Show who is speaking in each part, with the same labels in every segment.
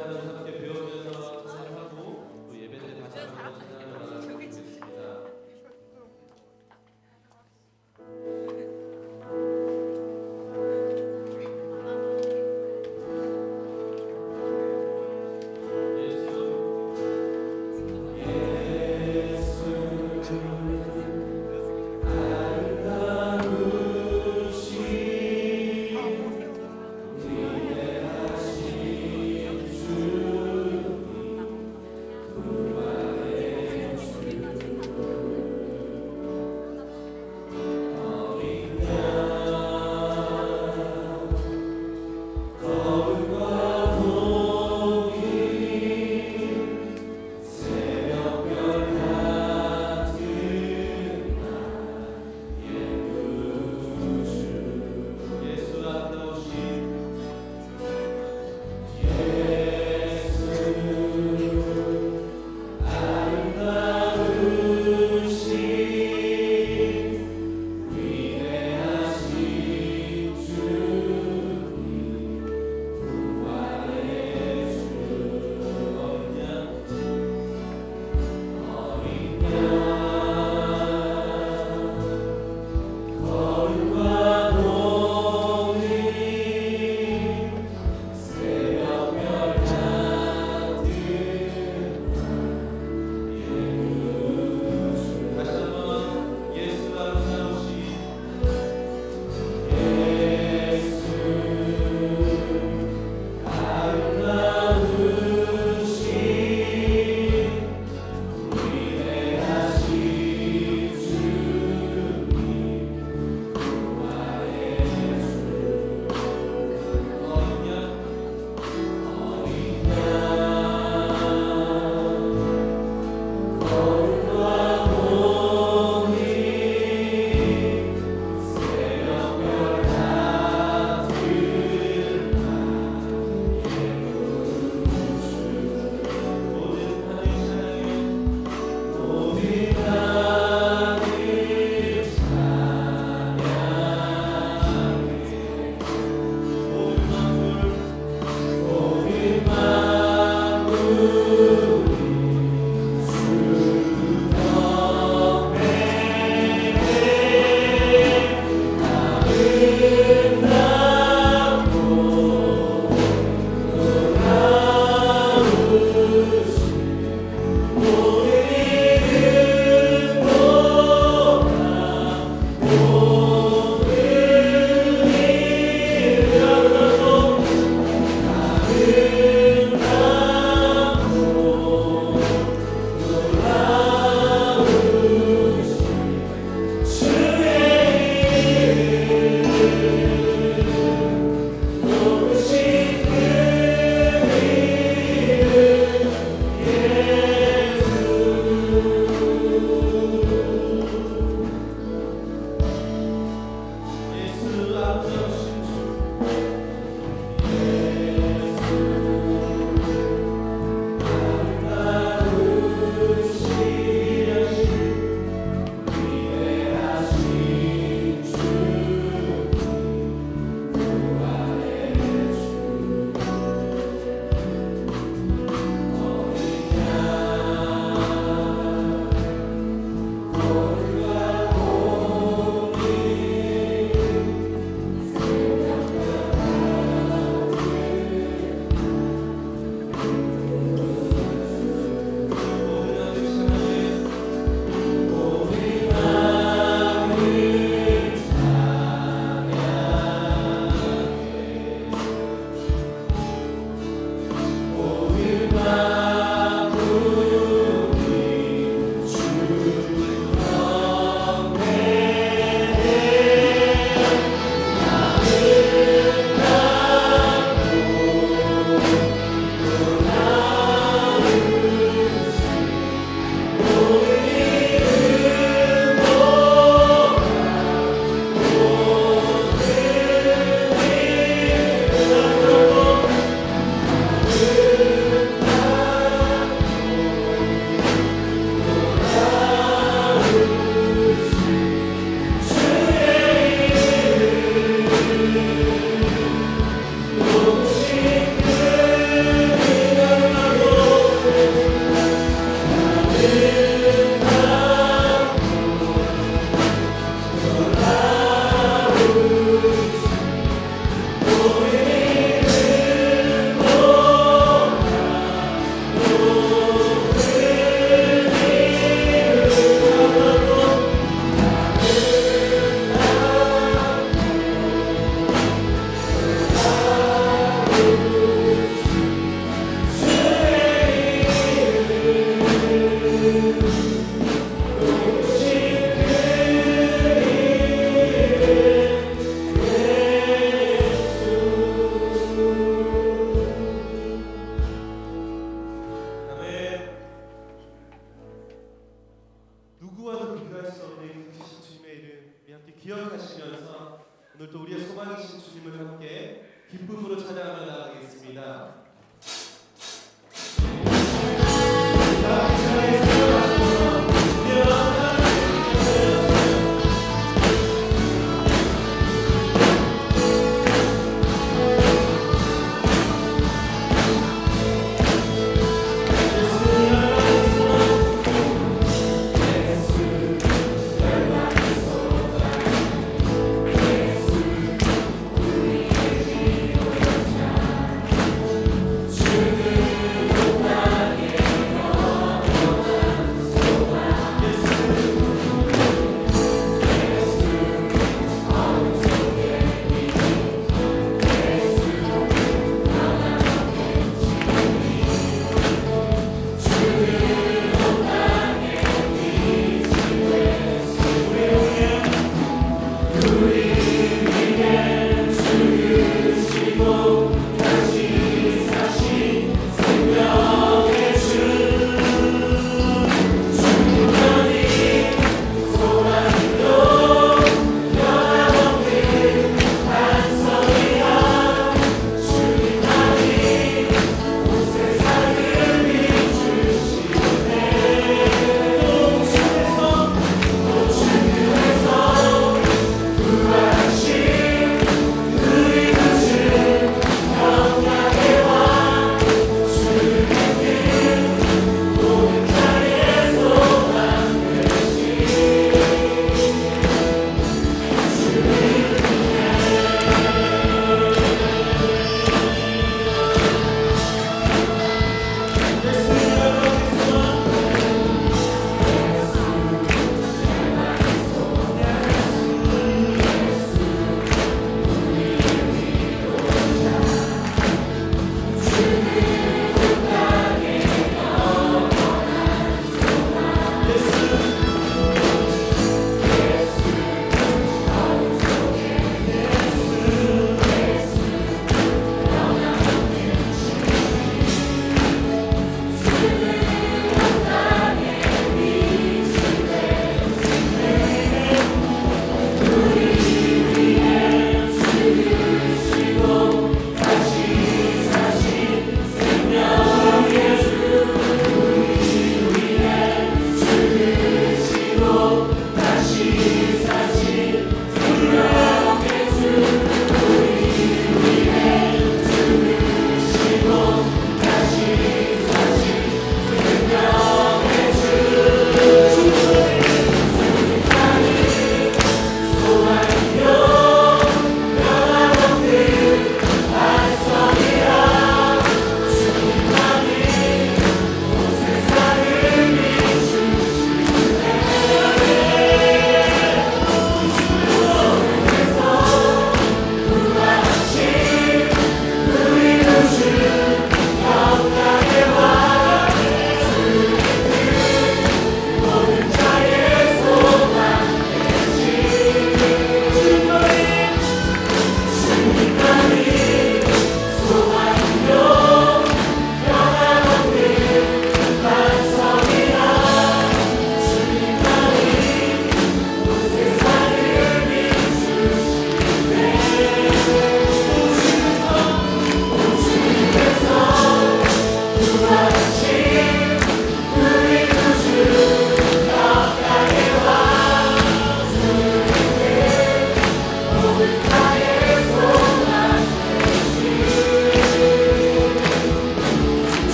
Speaker 1: 찬양하면서 함께 배우면서 찬양하고 또 예배 때 다시 한번 찬양을 나누도록 하겠습니다.
Speaker 2: 주 누구와도 비교할 수 없는 그 크신 주님의 이름 우리 함께 기억하시면서 오늘 또 우리의 소망이신 주님을 함께 기쁨으로 찬양하며 나아가겠습니다.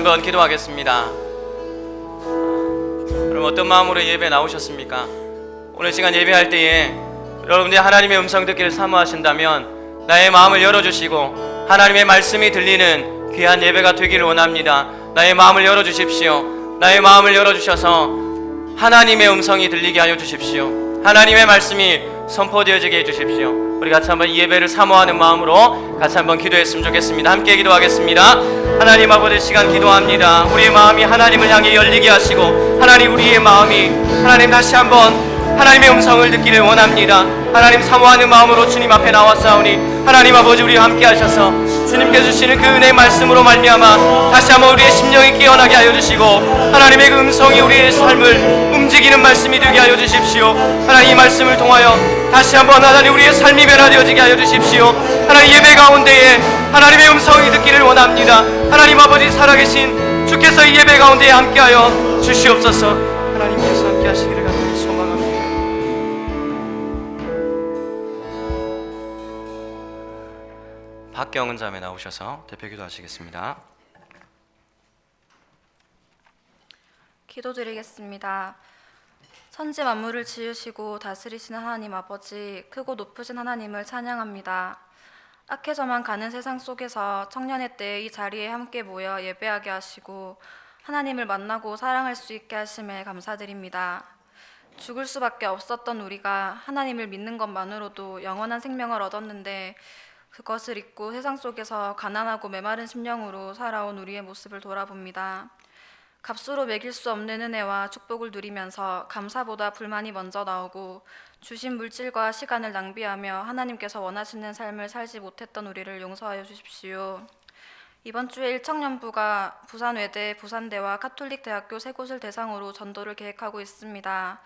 Speaker 3: 한번 기도하겠습니다. 그럼 어떤 마음으로 예배 나오셨습니까? 오늘 시간 예배할 때에 여러분들이 하나님의 음성 듣기를 사모하신다면 나의 마음을 열어주시고 하나님의 말씀이 들리는 귀한 예배가 되기를 원합니다. 나의 마음을 열어주십시오. 나의 마음을 열어주셔서 하나님의 음성이 들리게 하여 주십시오. 하나님의 말씀이 선포되어지게 해주십시오. 우리 같이 한번 이 예배를 사모하는 마음으로 같이 한번 기도했으면 좋겠습니다. 함께 기도하겠습니다. 하나님 아버지, 시간 기도합니다. 우리의 마음이 하나님을 향해 열리게 하시고 하나님, 우리의 마음이 하나님 다시 한번 하나님의 음성을 듣기를 원합니다. 하나님, 사모하는 마음으로 주님 앞에 나왔사오니 하나님 아버지, 우리와 함께 하셔서 주님께 주시는 그 은혜의 말씀으로 말미암아 다시 한번 우리의 심령이 깨어나게 하여 주시고 하나님의 그 음성이 우리의 삶을 움직이는 말씀이 되게 하여 주십시오. 하나님, 이 말씀을 통하여 다시 한번 하나님 우리의 삶이 변화되어지게 하여 주십시오. 하나님, 예배 가운데에 하나님의 음성이 듣기를 원합니다. 하나님 아버지, 살아계신 주께서 이 예배 가운데에 함께하여 주시옵소서. 하나님께서 함께 하시기를 간절히 소망합니다. 박경은 자매 나오셔서 대표 기도하시겠습니다.
Speaker 4: 기도드리겠습니다. 천지 만물을 지으시고 다스리시는 하나님 아버지, 크고 높으신 하나님을 찬양합니다. 악해져만 가는 세상 속에서 청년의 때에 이 자리에 함께 모여 예배하게 하시고 하나님을 만나고 사랑할 수 있게 하심에 감사드립니다. 죽을 수밖에 없었던 우리가 하나님을 믿는 것만으로도 영원한 생명을 얻었는데 그것을 잊고 세상 속에서 가난하고 메마른 심령으로 살아온 우리의 모습을 돌아봅니다. 값으로 매길 수 없는 은혜와 축복을 누리면서 감사보다 불만이 먼저 나오고 주신 물질과 시간을 낭비하며 하나님께서 원하시는 삶을 살지 못했던 우리를 용서하여 주십시오. 이번 주에 일청년부가 부산외대, 부산대와 가톨릭대학교 세 곳을 대상으로 전도를 계획하고 있습니다.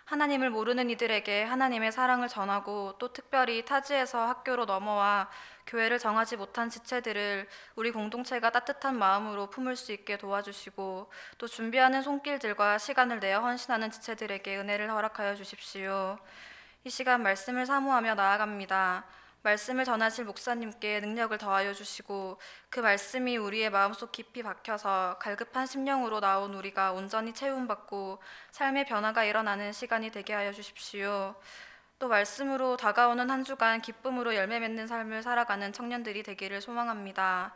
Speaker 4: 하나님을 모르는 이들에게 하나님의 사랑을 전하고 또 특별히 타지에서 학교로 넘어와 교회를 정하지 못한 지체들을 우리 공동체가 따뜻한 마음으로 품을 수 있게 도와주시고 또 준비하는 손길들과 시간을 내어 헌신하는 지체들에게 은혜를 허락하여 주십시오. 이 시간 말씀을 사모하며 나아갑니다. 말씀을 전하실 목사님께 능력을 더하여 주시고 그 말씀이 우리의 마음속 깊이 박혀서 갈급한 심령으로 나온 우리가 온전히 채움받고 삶의 변화가 일어나는 시간이 되게 하여 주십시오. 또 말씀으로 다가오는 한 주간 기쁨으로 열매 맺는 삶을 살아가는 청년들이 되기를 소망합니다.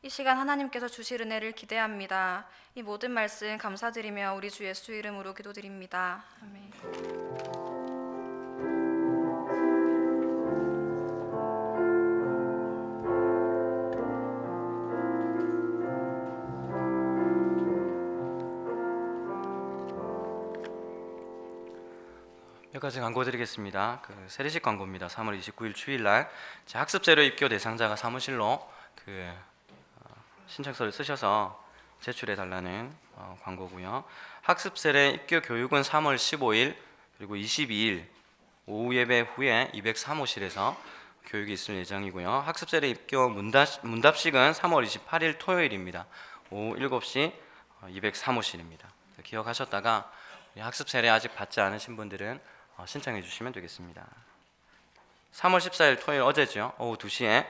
Speaker 4: 이 시간 하나님께서 주실 은혜를 기대합니다. 이 모든 말씀 감사드리며 우리 주 예수 이름으로 기도드립니다. 아멘.
Speaker 3: 몇 가지 광고 드리겠습니다. 세례식 광고입니다. 3월 29일 주일날 학습재료 입교 대상자가 사무실로 신청서를 쓰셔서 제출해 달라는 광고고요. 학습세례 입교 교육은 3월 15일 그리고 22일 오후 예배 후에 203호실에서 교육이 있을 예정이고요. 학습세례 입교 문답식은 3월 28일 토요일입니다. 오후 7시 203호실입니다. 기억하셨다가 학습세례 아직 받지 않으신 분들은 신청해 주시면 되겠습니다. 3월 14일 토요일 어제죠. 오후 2시에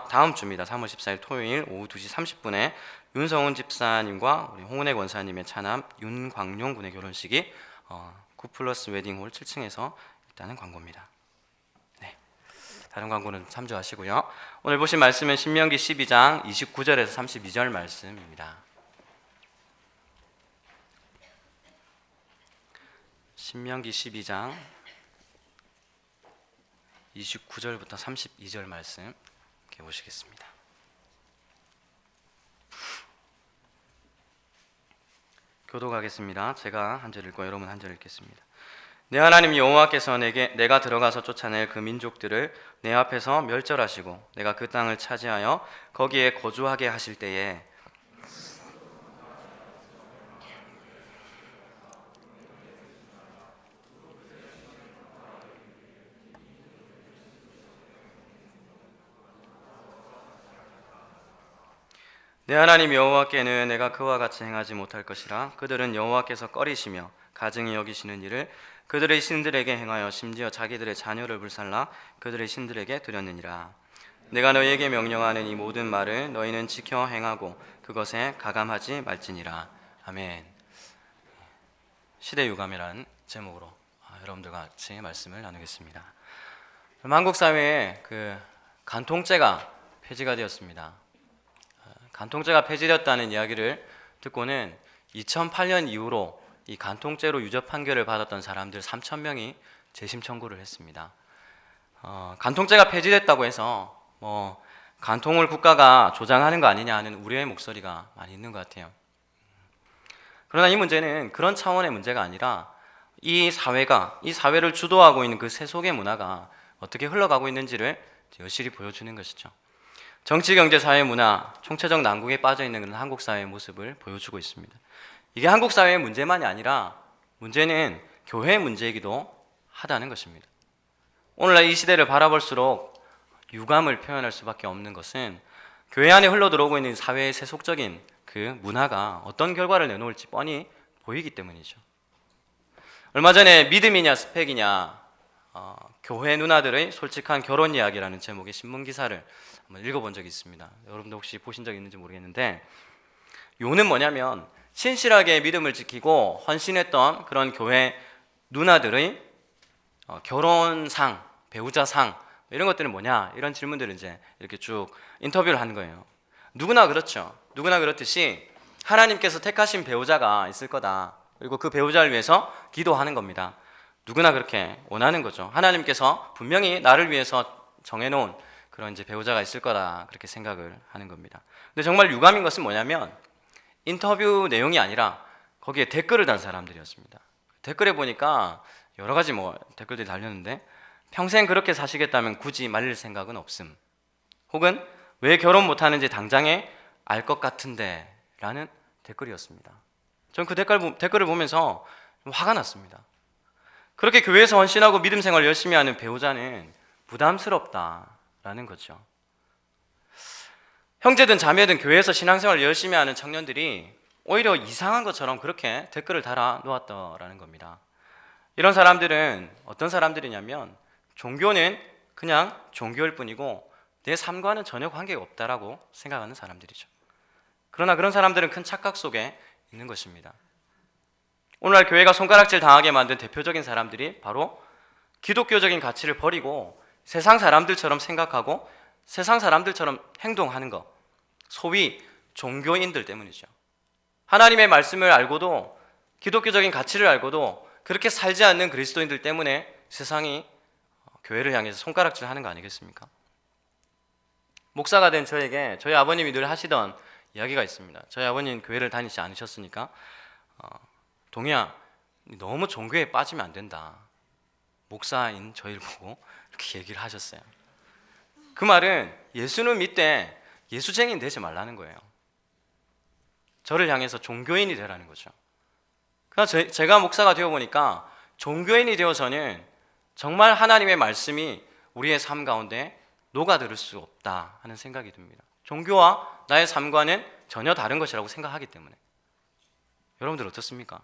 Speaker 3: 다음 주입니다. 3월 14일 토요일 오후 2시 30분에 윤성훈 집사님과 우리 홍은혜 권사님의 차남 윤광용 군의 결혼식이 9플러스 웨딩홀 7층에서 있다는 광고입니다. 네, 다른 광고는 참조하시고요. 오늘 보신 말씀은 신명기 12장 29절에서 32절 말씀입니다. 신명기 12장 29절부터 32절 말씀 이렇게 보시겠습니다. 교독하겠습니다. 제가 한 절 읽고 여러분 한 절 읽겠습니다. 내 하나님 여호와께서 내가 들어가서 쫓아낼 그 민족들을 내 앞에서 멸절하시고 내가 그 땅을 차지하여 거기에 거주하게 하실 때에 내 하나님 여호와께는 내가 그와 같이 행하지 못할 것이라. 그들은 여호와께서 꺼리시며 가증히 여기시는 일을 그들의 신들에게 행하여 심지어 자기들의 자녀를 불살라 그들의 신들에게 드렸느니라. 내가 너희에게 명령하는 이 모든 말을 너희는 지켜 행하고 그것에 가감하지 말지니라. 아멘. 시대 유감이라는 제목으로 여러분들과 같이 말씀을 나누겠습니다. 한국 사회에 간통죄가 폐지가 되었습니다. 간통죄가 폐지되었다는 이야기를 듣고는 2008년 이후로 이 간통죄로 유죄 판결을 받았던 사람들 3,000명이 재심 청구를 했습니다. 간통죄가 폐지됐다고 해서 간통을 국가가 조장하는 거 아니냐 하는 우려의 목소리가 많이 있는 것 같아요. 그러나 이 문제는 그런 차원의 문제가 아니라 이 사회를 주도하고 있는 그 세속의 문화가 어떻게 흘러가고 있는지를 여실히 보여주는 것이죠. 정치, 경제, 사회, 문화, 총체적 난국에 빠져 있는 그런 한국 사회의 모습을 보여주고 있습니다. 이게 한국 사회의 문제만이 아니라 문제는 교회의 문제이기도 하다는 것입니다. 오늘날 이 시대를 바라볼수록 유감을 표현할 수밖에 없는 것은 교회 안에 흘러들어오고 있는 사회의 세속적인 그 문화가 어떤 결과를 내놓을지 뻔히 보이기 때문이죠. 얼마 전에 믿음이냐 스펙이냐 교회 누나들의 솔직한 결혼 이야기라는 제목의 신문 기사를 한번 읽어본 적이 있습니다. 여러분도 혹시 보신 적 있는지 모르겠는데 요는 뭐냐면 신실하게 믿음을 지키고 헌신했던 그런 교회 누나들의 결혼상, 배우자상 이런 것들은 뭐냐 이런 질문들을 이제 이렇게 쭉 인터뷰를 하는 거예요. 누구나 그렇죠. 누구나 그렇듯이 하나님께서 택하신 배우자가 있을 거다. 그리고 그 배우자를 위해서 기도하는 겁니다. 누구나 그렇게 원하는 거죠. 하나님께서 분명히 나를 위해서 정해놓은 그런 이제 배우자가 있을 거다 그렇게 생각을 하는 겁니다. 근데 정말 유감인 것은 뭐냐면 인터뷰 내용이 아니라 거기에 댓글을 단 사람들이었습니다. 댓글에 보니까 여러 가지 댓글들이 달렸는데 평생 그렇게 사시겠다면 굳이 말릴 생각은 없음. 혹은 왜 결혼 못하는지 당장에 알 것 같은데 라는 댓글이었습니다. 전 그 댓글을 보면서 좀 화가 났습니다. 그렇게 교회에서 헌신하고 믿음 생활 열심히 하는 배우자는 부담스럽다라는 거죠. 형제든 자매든 교회에서 신앙생활 열심히 하는 청년들이 오히려 이상한 것처럼 그렇게 댓글을 달아 놓았더라는 겁니다. 이런 사람들은 어떤 사람들이냐면 종교는 그냥 종교일 뿐이고 내 삶과는 전혀 관계가 없다라고 생각하는 사람들이죠. 그러나 그런 사람들은 큰 착각 속에 있는 것입니다. 오늘날 교회가 손가락질 당하게 만든 대표적인 사람들이 바로 기독교적인 가치를 버리고 세상 사람들처럼 생각하고 세상 사람들처럼 행동하는 것, 소위 종교인들 때문이죠. 하나님의 말씀을 알고도 기독교적인 가치를 알고도 그렇게 살지 않는 그리스도인들 때문에 세상이 교회를 향해서 손가락질하는 거 아니겠습니까? 목사가 된 저에게 저희 아버님이 늘 하시던 이야기가 있습니다. 저희 아버님 교회를 다니지 않으셨으니까 동희야 너무 종교에 빠지면 안 된다. 목사인 저희를 보고 이렇게 얘기를 하셨어요. 그 말은 예수는 믿되 예수쟁이는 되지 말라는 거예요. 저를 향해서 종교인이 되라는 거죠. 그래서 제가 목사가 되어보니까 종교인이 되어서는 정말 하나님의 말씀이 우리의 삶 가운데 녹아들을 수 없다 하는 생각이 듭니다. 종교와 나의 삶과는 전혀 다른 것이라고 생각하기 때문에. 여러분들 어떻습니까?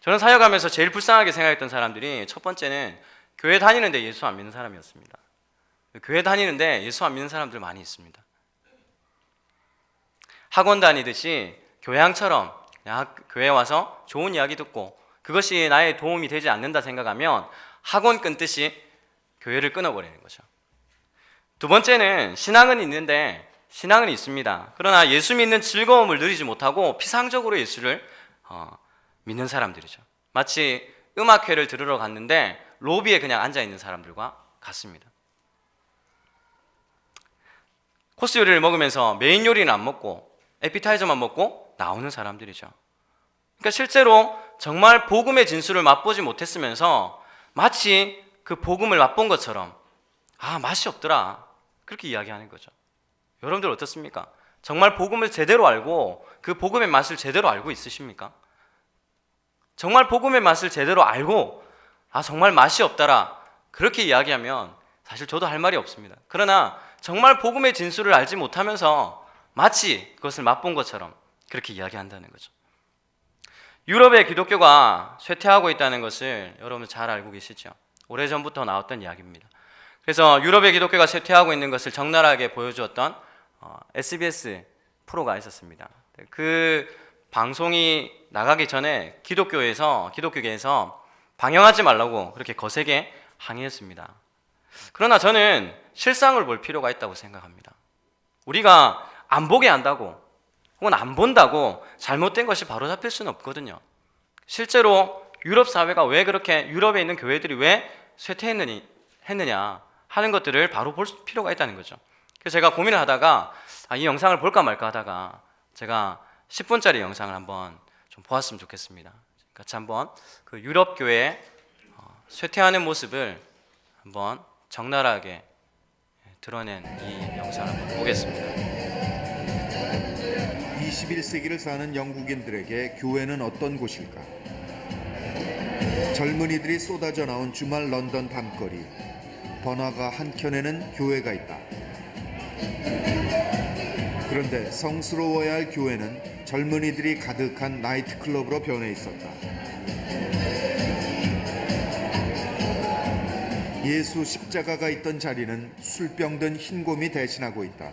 Speaker 3: 저는 사역하면서 제일 불쌍하게 생각했던 사람들이 첫 번째는 교회 다니는데 예수 안 믿는 사람이었습니다. 교회 다니는데 예수 안 믿는 사람들 많이 있습니다. 학원 다니듯이 교양처럼 그냥 교회에 와서 좋은 이야기 듣고 그것이 나의 도움이 되지 않는다 생각하면 학원 끊듯이 교회를 끊어버리는 거죠. 두 번째는 신앙은 있습니다. 그러나 예수 믿는 즐거움을 누리지 못하고 피상적으로 예수를 믿는 사람들이죠. 마치 음악회를 들으러 갔는데 로비에 그냥 앉아있는 사람들과 같습니다. 코스 요리를 먹으면서 메인 요리는 안 먹고 에피타이저만 먹고 나오는 사람들이죠. 그러니까 실제로 정말 복음의 진수를 맛보지 못했으면서 마치 그 복음을 맛본 것처럼 맛이 없더라 그렇게 이야기하는 거죠. 여러분들 어떻습니까? 정말 복음을 제대로 알고 그 복음의 맛을 제대로 알고 있으십니까? 정말 복음의 맛을 제대로 알고 정말 맛이 없더라 그렇게 이야기하면 사실 저도 할 말이 없습니다. 그러나 정말 복음의 진수를 알지 못하면서 마치 그것을 맛본 것처럼 그렇게 이야기한다는 거죠. 유럽의 기독교가 쇠퇴하고 있다는 것을 여러분 잘 알고 계시죠? 오래전부터 나왔던 이야기입니다. 그래서 유럽의 기독교가 쇠퇴하고 있는 것을 적나라하게 보여주었던 SBS 프로가 있었습니다. 그 방송이 나가기 전에 기독교계에서 방영하지 말라고 그렇게 거세게 항의했습니다. 그러나 저는 실상을 볼 필요가 있다고 생각합니다. 우리가 안 보게 한다고 혹은 안 본다고 잘못된 것이 바로잡힐 수는 없거든요. 실제로 유럽 사회가 왜 그렇게, 유럽에 있는 교회들이 왜 쇠퇴했느냐 하는 것들을 바로 볼 필요가 있다는 거죠. 그래서 제가 고민을 하다가 이 영상을 볼까 말까 하다가 제가 10분짜리 영상을 한번 좀 보았으면 좋겠습니다. 같이 한번 그 유럽 교회의 쇠퇴하는 모습을 한번 적나라하게 드러낸 이 영상을 한번 보겠습니다.
Speaker 5: 21세기를 사는 영국인들에게 교회는 어떤 곳일까? 젊은이들이 쏟아져 나온 주말 런던 밤거리. 번화가 한켠에는 교회가 있다. 그런데 성스러워야 할 교회는 젊은이들이 가득한 나이트클럽으로 변해 있었다. 예수 십자가가 있던 자리는 술병든 흰곰이 대신하고 있다.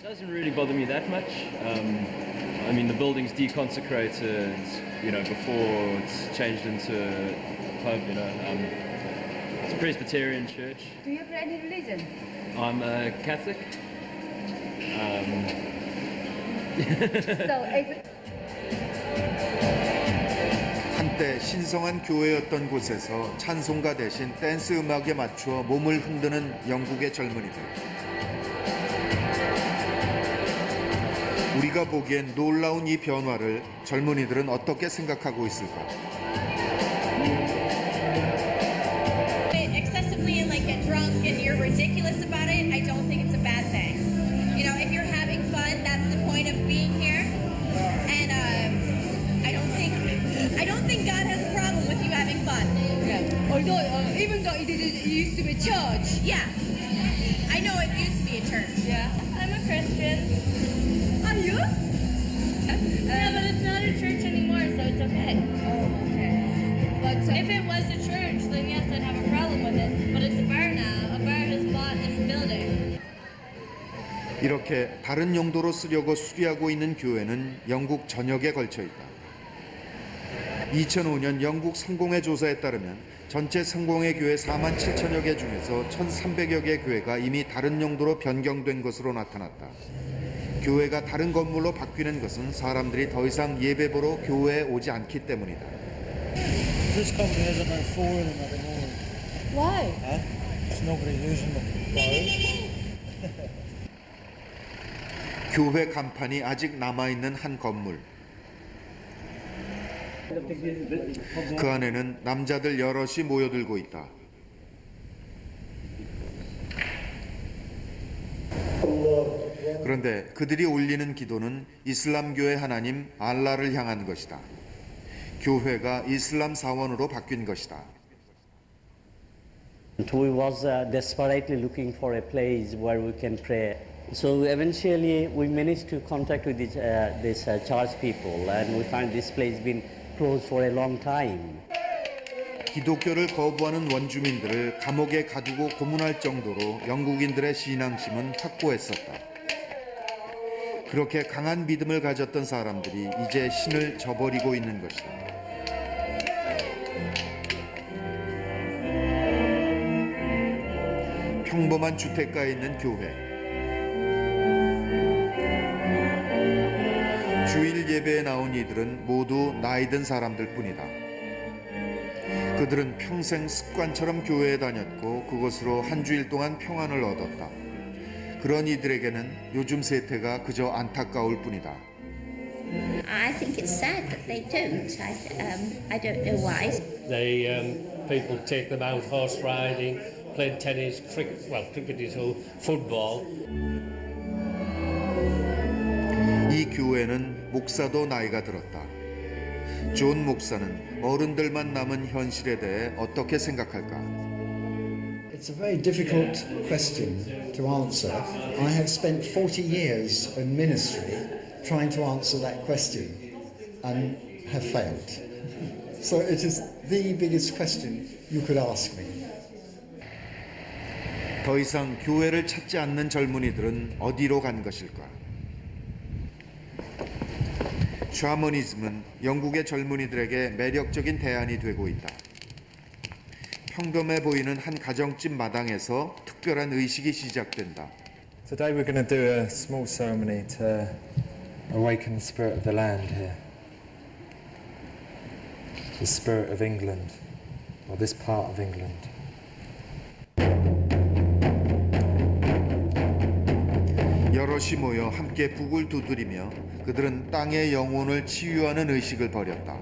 Speaker 6: Doesn't really bother me that much. I mean, the building's deconsecrated, before it's changed into a pub, It's a Presbyterian church.
Speaker 7: Do you have any religion?
Speaker 6: I'm a Catholic.
Speaker 5: 한때 신성한 교회였던 곳에서 찬송가 대신 댄스 음악에 맞추어 몸을 흔드는 영국의 젊은이들. 우리가 보기엔 놀라운 이 변화를 젊은이들은 어떻게 생각하고 있을까?
Speaker 8: Excessively and get drunk and you're ridiculous about it, I don't think it's a bad thing. If you're having fun, that's the point of being here. And I don't think God has a problem with you having fun.
Speaker 7: Yeah. Although, even though it used to be church.
Speaker 8: Yeah. I know it used to be a church.
Speaker 7: Yeah.
Speaker 8: I'm a Christian.
Speaker 7: Are you?
Speaker 8: Yeah, but it's not a church anymore, so it's okay.
Speaker 7: Oh, okay. But
Speaker 8: If it was a church, then yes, I'd have a problem with it. But it's a bar now. A bar has bought this building.
Speaker 5: 이렇게 다른 용도로 쓰려고 수리하고 있는 교회는 영국 전역에 걸쳐 있다. 2005년 영국 성공회 조사에 따르면 전체 성공회 교회 4만 7천여 개 중에서 1,300여 개 교회가 이미 다른 용도로 변경된 것으로 나타났다. 교회가 다른 건물로 바뀌는 것은 사람들이 더 이상 예배보러 교회에 오지 않기 때문이다.
Speaker 9: This company hasn't been forward at the moment.
Speaker 7: why?
Speaker 9: It's nobody using them.
Speaker 5: 교회 간판이 아직 남아있는 한 건물. 그 안에는 남자들 여럿이 모여들고 있다. 그런데 그들이 올리는 기도는 이슬람교의 하나님 알라를 향한 것이다. 교회가 이슬람 사원으로 바뀐 것이다.
Speaker 10: We was desperately looking for a place where we can pray. So eventually we managed to contact with this church people, and we find this place been closed for a long time.
Speaker 5: 기독교를 거부하는 원주민들을 감옥에 가두고 고문할 정도로 영국인들의 신앙심은 확고했었다. 그렇게 강한 믿음을 가졌던 사람들이 이제 신을 저버리고 있는 것이다. 평범한 주택가에 있는 교회. 주일 예배에 나온 이들은 모두 나이든 사람들 뿐이다. 그들은 평생 습관처럼 교회에 다녔고 그것으로 한 주일 동안 평안을 얻었다. 그런 이들에게는 요즘 세태가 그저 안타까울 뿐이다.
Speaker 11: I think it's sad that they don't. I don't know why.
Speaker 12: People take them out horse riding, playing tennis, cricket is all, football.
Speaker 5: 이 교회는 목사도 나이가 들었다. 존 목사는 어른들만 남은 현실에 대해 어떻게 생각할까?
Speaker 9: It's a very difficult question to answer. I have spent 40 years in ministry trying to answer that question and have failed. So it is the biggest question you could ask me.
Speaker 5: 더 이상 교회를 찾지 않는 젊은이들은 어디로 간 것일까? 샤머니즘은 영국의 젊은이들에게 매력적인 대안이 되고 있다. 평범해 보이는 한 가정집 마당에서 특별한 의식이 시작된다.
Speaker 13: Today we're going to do a small ceremony to awaken the spirit of the land here. The spirit of England, or this part of England.
Speaker 5: 여럿이 모여 함께 북을 두드리며 그들은 땅의 영혼을 치유하는 의식을 벌였다.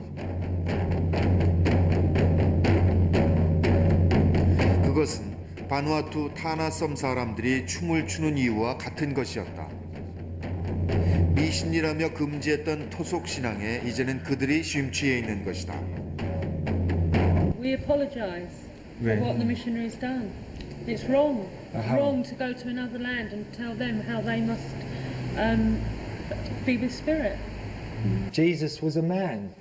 Speaker 5: 그것은 바누아투 타나섬 사람들이 춤을 추는 이유와 같은 것이었다. 미신이라며 금지했던 토속 신앙에 이제는 그들이 심취해 있는 것이다.
Speaker 14: We apologise for what the missionaries done. It's wrong. It's wrong to go to another land and tell them how they must be with spirit.
Speaker 13: Jesus was a man,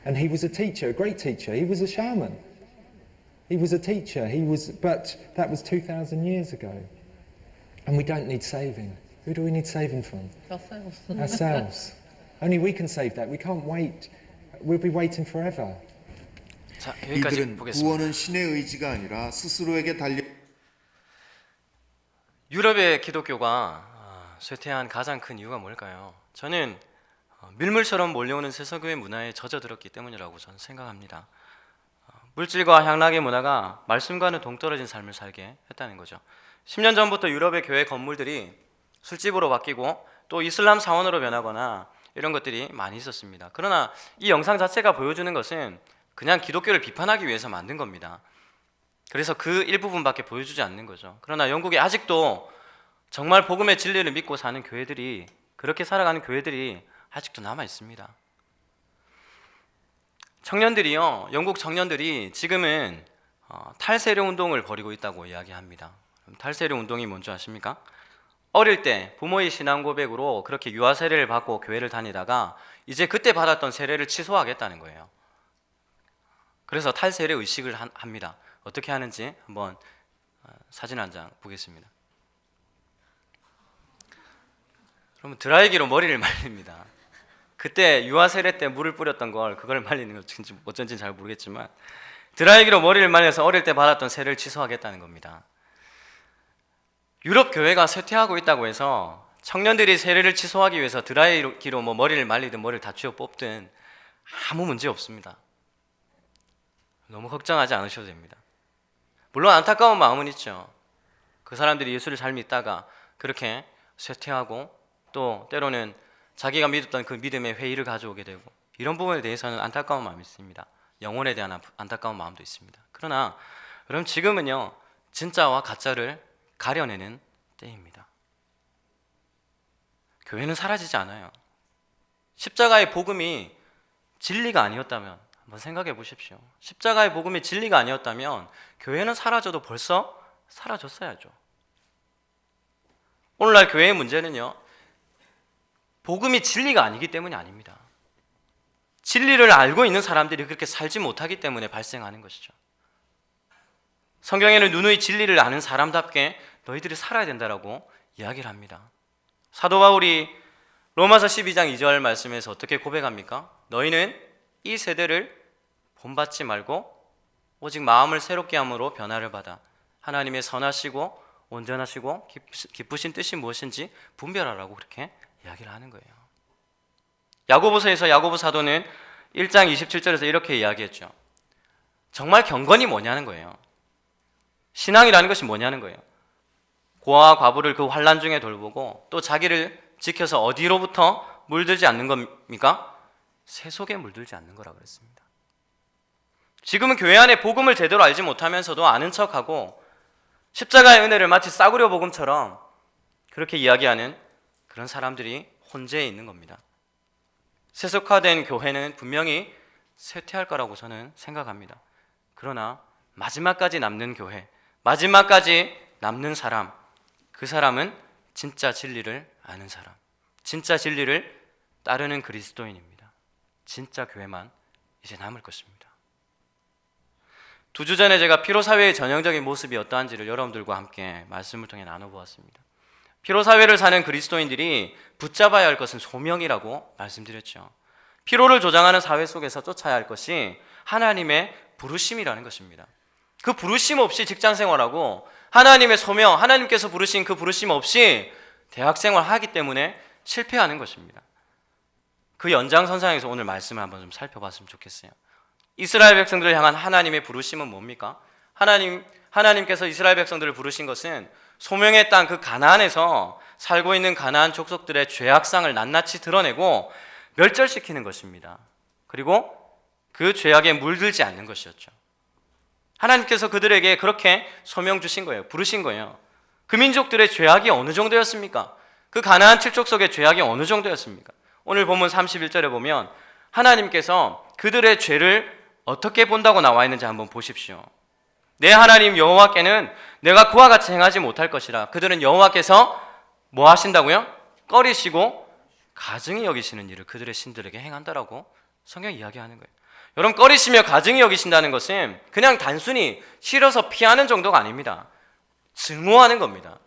Speaker 13: and he was a teacher, a great teacher. He was a shaman. He was a teacher. But that was 2,000 years ago, and we don't need saving. Who do we need saving from?
Speaker 14: Ourselves.
Speaker 13: Ourselves. Only we can save that. We can't wait. We'll be waiting forever.
Speaker 3: 자, 여기까지
Speaker 5: 이들은
Speaker 3: 보겠습니다.
Speaker 5: 구원은 신의 의지가 아니라 스스로에게 달려.
Speaker 3: 유럽의 기독교가 쇠퇴한 가장 큰 이유가 뭘까요? 저는 밀물처럼 몰려오는 세속의 문화에 젖어들었기 때문이라고 저는 생각합니다. 물질과 향락의 문화가 말씀과는 동떨어진 삶을 살게 했다는 거죠. 10년 전부터 유럽의 교회 건물들이 술집으로 바뀌고 또 이슬람 사원으로 변하거나 이런 것들이 많이 있었습니다. 그러나 이 영상 자체가 보여주는 것은 그냥 기독교를 비판하기 위해서 만든 겁니다. 그래서 그 일부분밖에 보여주지 않는 거죠. 그러나 영국에 아직도 정말 복음의 진리를 믿고 사는 교회들이, 그렇게 살아가는 교회들이 아직도 남아 있습니다. 청년들이요, 영국 청년들이 지금은 탈세례 운동을 벌이고 있다고 이야기합니다. 탈세례 운동이 뭔지 아십니까? 어릴 때 부모의 신앙 고백으로 그렇게 유아 세례를 받고 교회를 다니다가 이제 그때 받았던 세례를 취소하겠다는 거예요. 그래서 탈세례 의식을 합니다. 어떻게 하는지 한번 사진 한 장 보겠습니다. 그러면 드라이기로 머리를 말립니다. 그때 유아 세례 때 물을 뿌렸던 걸, 그걸 말리는 것인지 어쩐지 잘 모르겠지만 드라이기로 머리를 말려서 어릴 때 받았던 세례를 취소하겠다는 겁니다. 유럽 교회가 쇠퇴하고 있다고 해서 청년들이 세례를 취소하기 위해서 드라이기로 머리를 말리든 머리를 다쥐어 뽑든 아무 문제 없습니다. 너무 걱정하지 않으셔도 됩니다. 물론 안타까운 마음은 있죠. 그 사람들이 예수를 잘 믿다가 그렇게 쇠퇴하고 또 때로는 자기가 믿었던 그 믿음의 회의를 가져오게 되고, 이런 부분에 대해서는 안타까운 마음이 있습니다. 영혼에 대한 안타까운 마음도 있습니다. 그러나 여러분, 지금은요 진짜와 가짜를 가려내는 때입니다. 교회는 사라지지 않아요. 십자가의 복음이 진리가 아니었다면 한번 생각해 보십시오. 십자가의 복음이 진리가 아니었다면 교회는 사라져도 벌써 사라졌어야죠. 오늘날 교회의 문제는요, 복음이 진리가 아니기 때문이 아닙니다. 진리를 알고 있는 사람들이 그렇게 살지 못하기 때문에 발생하는 것이죠. 성경에는 누누이 진리를 아는 사람답게 너희들이 살아야 된다라고 이야기를 합니다. 사도 바울이 로마서 12장 2절 말씀에서 어떻게 고백합니까? 너희는 이 세대를 본받지 말고 오직 마음을 새롭게 함으로 변화를 받아 하나님의 선하시고 온전하시고 기쁘신 뜻이 무엇인지 분별하라고 그렇게 이야기를 하는 거예요. 야고보서에서 야고보 사도는 1장 27절에서 이렇게 이야기했죠. 정말 경건이 뭐냐는 거예요. 신앙이라는 것이 뭐냐는 거예요. 고아와 과부를 그 환난 중에 돌보고 또 자기를 지켜서 어디로부터 물들지 않는 겁니까? 세속에 물들지 않는 거라고 그랬습니다. 지금은 교회 안에 복음을 제대로 알지 못하면서도 아는 척하고 십자가의 은혜를 마치 싸구려 복음처럼 그렇게 이야기하는 그런 사람들이 혼재해 있는 겁니다. 세속화된 교회는 분명히 쇠퇴할 거라고 저는 생각합니다. 그러나 마지막까지 남는 교회, 마지막까지 남는 사람, 그 사람은 진짜 진리를 아는 사람, 진짜 진리를 따르는 그리스도인입니다. 진짜 교회만 이제 남을 것입니다. 두 주 전에 제가 피로사회의 전형적인 모습이 어떠한지를 여러분들과 함께 말씀을 통해 나눠보았습니다. 피로사회를 사는 그리스도인들이 붙잡아야 할 것은 소명이라고 말씀드렸죠. 피로를 조장하는 사회 속에서 쫓아야 할 것이 하나님의 부르심이라는 것입니다. 그 부르심 없이 직장생활하고 하나님의 소명, 하나님께서 부르신 그 부르심 없이 대학생활을 하기 때문에 실패하는 것입니다. 그 연장선상에서 오늘 말씀을 한번 좀 살펴봤으면 좋겠어요. 이스라엘 백성들을 향한 하나님의 부르심은 뭡니까? 하나님께서 이스라엘 백성들을 부르신 것은 소명의 땅 그 가나안에서 살고 있는 가나안 족속들의 죄악상을 낱낱이 드러내고 멸절시키는 것입니다. 그리고 그 죄악에 물들지 않는 것이었죠. 하나님께서 그들에게 그렇게 소명 주신 거예요. 부르신 거예요. 그 민족들의 죄악이 어느 정도였습니까? 그 가나안 7족속의 죄악이 어느 정도였습니까? 오늘 본문 31절에 보면 하나님께서 그들의 죄를 어떻게 본다고 나와 있는지 한번 보십시오. 내 하나님 여호와께는 내가 그와 같이 행하지 못할 것이라. 그들은 여호와께서 뭐 하신다고요? 꺼리시고 가증히 여기시는 일을 그들의 신들에게 행한다라고 성경이 이야기하는 거예요. 여러분, 꺼리시며 가증히 여기신다는 것은 그냥 단순히 싫어서 피하는 정도가 아닙니다. 증오하는 겁니다.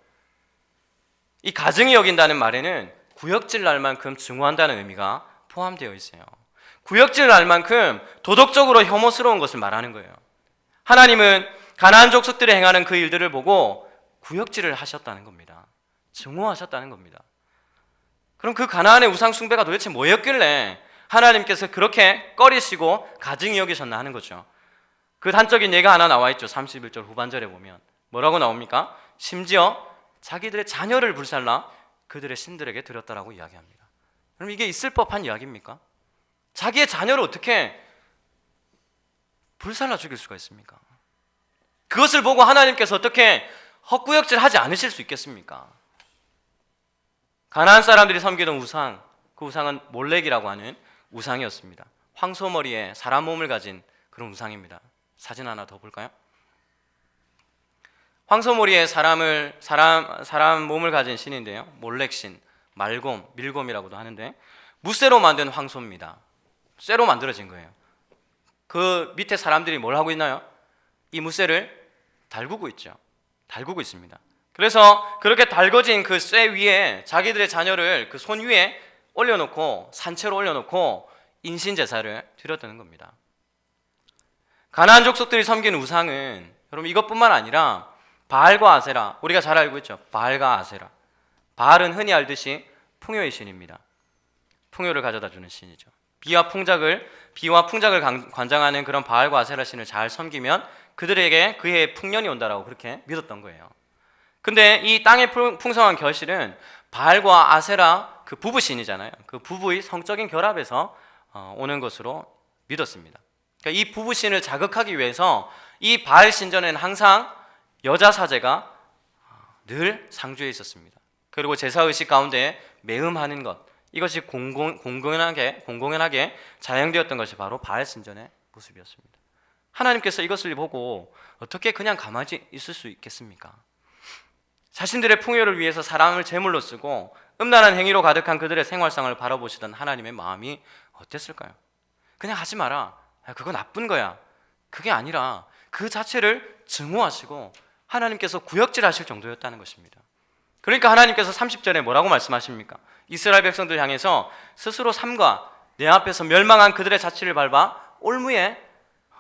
Speaker 3: 이 가증히 여긴다는 말에는 구역질 날 만큼 증오한다는 의미가 포함되어 있어요. 구역질 날 만큼 도덕적으로 혐오스러운 것을 말하는 거예요. 하나님은 가나안 족속들이 행하는 그 일들을 보고 구역질을 하셨다는 겁니다. 증오하셨다는 겁니다. 그럼 그 가나안의 우상 숭배가 도대체 뭐였길래 하나님께서 그렇게 꺼리시고 가증히 여기셨나 하는 거죠. 그 단적인 예가 하나 나와 있죠. 31절 후반절에 보면 뭐라고 나옵니까? 심지어 자기들의 자녀를 불살라 그들의 신들에게 드렸다라고 이야기합니다. 그럼 이게 있을 법한 이야기입니까? 자기의 자녀를 어떻게 불살라 죽일 수가 있습니까? 그것을 보고 하나님께서 어떻게 헛구역질 하지 않으실 수 있겠습니까? 가나안 사람들이 섬기던 우상, 그 우상은 몰렉이라고 하는 우상이었습니다. 황소머리에 사람 몸을 가진 그런 우상입니다. 사진 하나 더 볼까요? 황소머리에 사람 몸을 가진 신인데요. 몰렉신, 말곰, 밀곰이라고도 하는데 무쇠로 만든 황소입니다. 쇠로 만들어진 거예요. 그 밑에 사람들이 뭘 하고 있나요? 이 무쇠를 달구고 있죠. 달구고 있습니다. 그래서 그렇게 달궈진 그 쇠 위에 자기들의 자녀를 그 손 위에 올려놓고 산채로 올려놓고 인신제사를 드렸다는 겁니다. 가나안 족속들이 섬기는 우상은 여러분 이것뿐만 아니라 바알과 아세라, 우리가 잘 알고 있죠. 바알과 아세라. 바알은 흔히 알듯이 풍요의 신입니다. 풍요를 가져다 주는 신이죠. 비와 풍작을 관장하는 그런 바알과 아세라 신을 잘 섬기면 그들에게 그의 풍년이 온다라고 그렇게 믿었던 거예요. 근데 이 땅의 풍성한 결실은 바알과 아세라 그 부부신이잖아요. 그 부부의 성적인 결합에서 오는 것으로 믿었습니다. 그러니까 이 부부신을 자극하기 위해서 이 바알 신전에는 항상 여자 사제가 늘 상주해 있었습니다. 그리고 제사의식 가운데 매음하는 것, 이것이 공공연하게 자행되었던 것이 바로 바알 신전의 모습이었습니다. 하나님께서 이것을 보고 어떻게 그냥 가만히 있을 수 있겠습니까? 자신들의 풍요를 위해서 사람을 제물로 쓰고 음란한 행위로 가득한 그들의 생활상을 바라보시던 하나님의 마음이 어땠을까요? 그냥 하지 마라. 그거 나쁜 거야. 그게 아니라 그 자체를 증오하시고 하나님께서 구역질하실 정도였다는 것입니다. 그러니까 하나님께서 30절에 뭐라고 말씀하십니까? 이스라엘 백성들 향해서 스스로 삼가 내 앞에서 멸망한 그들의 자취를 밟아 올무에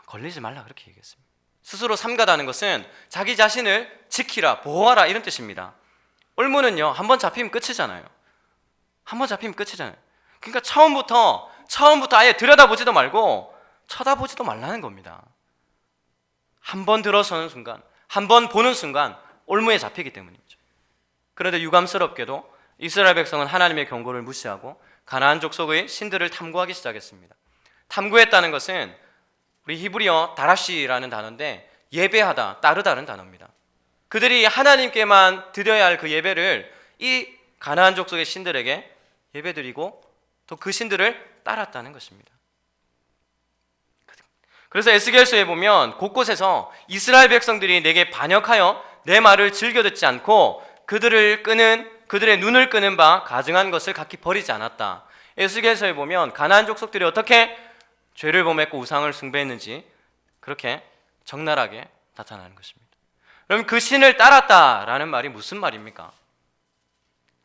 Speaker 3: 걸리지 말라 그렇게 얘기했습니다. 스스로 삼가다는 것은 자기 자신을 지키라, 보호하라 이런 뜻입니다. 올무는요, 한번 잡히면 끝이잖아요. 한번 잡히면 끝이잖아요. 그러니까 처음부터 아예 들여다보지도 말고 쳐다보지도 말라는 겁니다. 한 번 들어서는 순간, 한 번 보는 순간 올무에 잡히기 때문이죠. 그런데 유감스럽게도 이스라엘 백성은 하나님의 경고를 무시하고 가나안 족속의 신들을 탐구하기 시작했습니다. 탐구했다는 것은 우리 히브리어 다라시라는 단어인데 예배하다, 따르다는 단어입니다. 그들이 하나님께만 드려야 할 그 예배를 이 가나안 족속의 신들에게 예배드리고 또 그 신들을 따랐다는 것입니다. 그래서 에스겔서에 보면 곳곳에서 이스라엘 백성들이 내게 반역하여 내 말을 즐겨 듣지 않고 그들의 눈을 끄는 바 가증한 것을 각기 버리지 않았다. 에스겔서에 보면 가나안 족속들이 어떻게 죄를 범했고 우상을 숭배했는지 그렇게 적나라하게 나타나는 것입니다. 그럼 그 신을 따랐다라는 말이 무슨 말입니까?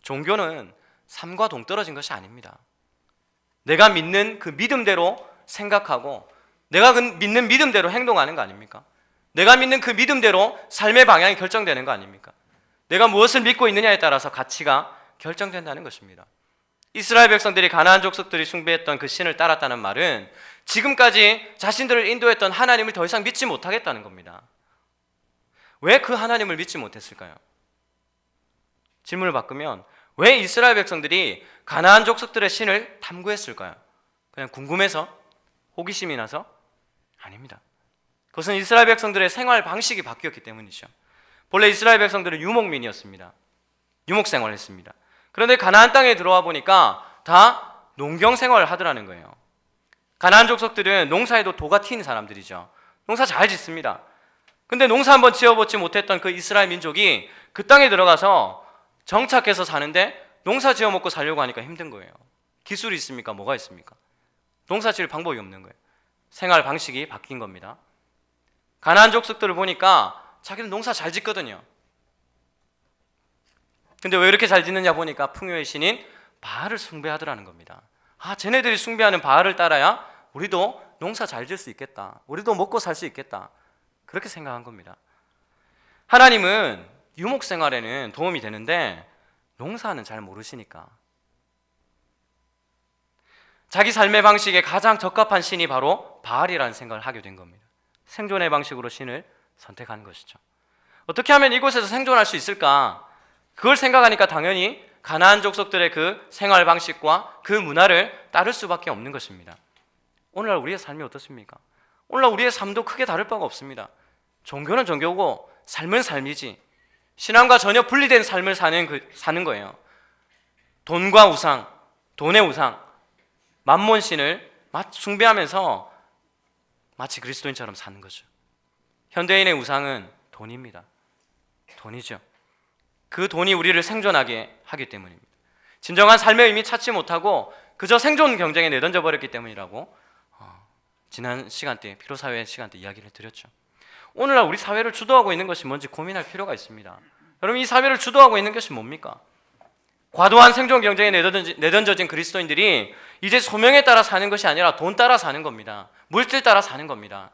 Speaker 3: 종교는 삶과 동떨어진 것이 아닙니다. 내가 믿는 그 믿음대로 생각하고 내가 그 믿는 믿음대로 행동하는 거 아닙니까? 내가 믿는 그 믿음대로 삶의 방향이 결정되는 거 아닙니까? 내가 무엇을 믿고 있느냐에 따라서 가치가 결정된다는 것입니다. 이스라엘 백성들이 가나안 족속들이 숭배했던 그 신을 따랐다는 말은 지금까지 자신들을 인도했던 하나님을 더 이상 믿지 못하겠다는 겁니다. 왜 그 하나님을 믿지 못했을까요? 질문을 바꾸면 왜 이스라엘 백성들이 가나안 족속들의 신을 탐구했을까요? 그냥 궁금해서? 호기심이 나서? 아닙니다. 그것은 이스라엘 백성들의 생활 방식이 바뀌었기 때문이죠. 본래 이스라엘 백성들은 유목민이었습니다. 유목 생활을 했습니다. 그런데 가나안 땅에 들어와 보니까 다 농경 생활을 하더라는 거예요. 가나안 족속들은 농사에도 도가 튄 사람들이죠. 농사 잘 짓습니다. 근데 농사 한번 지어보지 못했던 그 이스라엘 민족이 그 땅에 들어가서 정착해서 사는데 농사 지어 먹고 살려고 하니까 힘든 거예요. 기술이 있습니까? 뭐가 있습니까? 농사 지을 방법이 없는 거예요. 생활 방식이 바뀐 겁니다. 가나안 족속들을 보니까 자기는 농사 잘 짓거든요. 근데 왜 이렇게 잘 짓느냐 보니까 풍요의 신인 바알을 숭배하더라는 겁니다. 아, 쟤네들이 숭배하는 바알을 따라야 우리도 농사 잘 지을 수 있겠다. 우리도 먹고 살 수 있겠다. 그렇게 생각한 겁니다. 하나님은 유목 생활에는 도움이 되는데 농사는 잘 모르시니까 자기 삶의 방식에 가장 적합한 신이 바로 바알이라는 생각을 하게 된 겁니다. 생존의 방식으로 신을 선택한 것이죠. 어떻게 하면 이곳에서 생존할 수 있을까? 그걸 생각하니까 당연히 가나안 족속들의 그 생활 방식과 그 문화를 따를 수밖에 없는 것입니다. 오늘날 우리의 삶이 어떻습니까? 오늘날 우리의 삶도 크게 다를 바가 없습니다. 종교는 종교고 삶은 삶이지 신앙과 전혀 분리된 삶을 사는 거예요. 돈과 우상, 돈의 우상, 만몬신을 숭배하면서 마치 그리스도인처럼 사는 거죠. 현대인의 우상은 돈입니다. 돈이죠. 그 돈이 우리를 생존하게 하기 때문입니다. 진정한 삶의 의미 찾지 못하고 그저 생존 경쟁에 내던져 버렸기 때문이라고 지난 시간대, 피로사회 시간 때 이야기를 드렸죠. 오늘날 우리 사회를 주도하고 있는 것이 뭔지 고민할 필요가 있습니다. 여러분, 이 사회를 주도하고 있는 것이 뭡니까? 과도한 생존 경쟁에 내던져진 그리스도인들이 이제 소명에 따라 사는 것이 아니라 돈 따라 사는 겁니다. 물질 따라 사는 겁니다.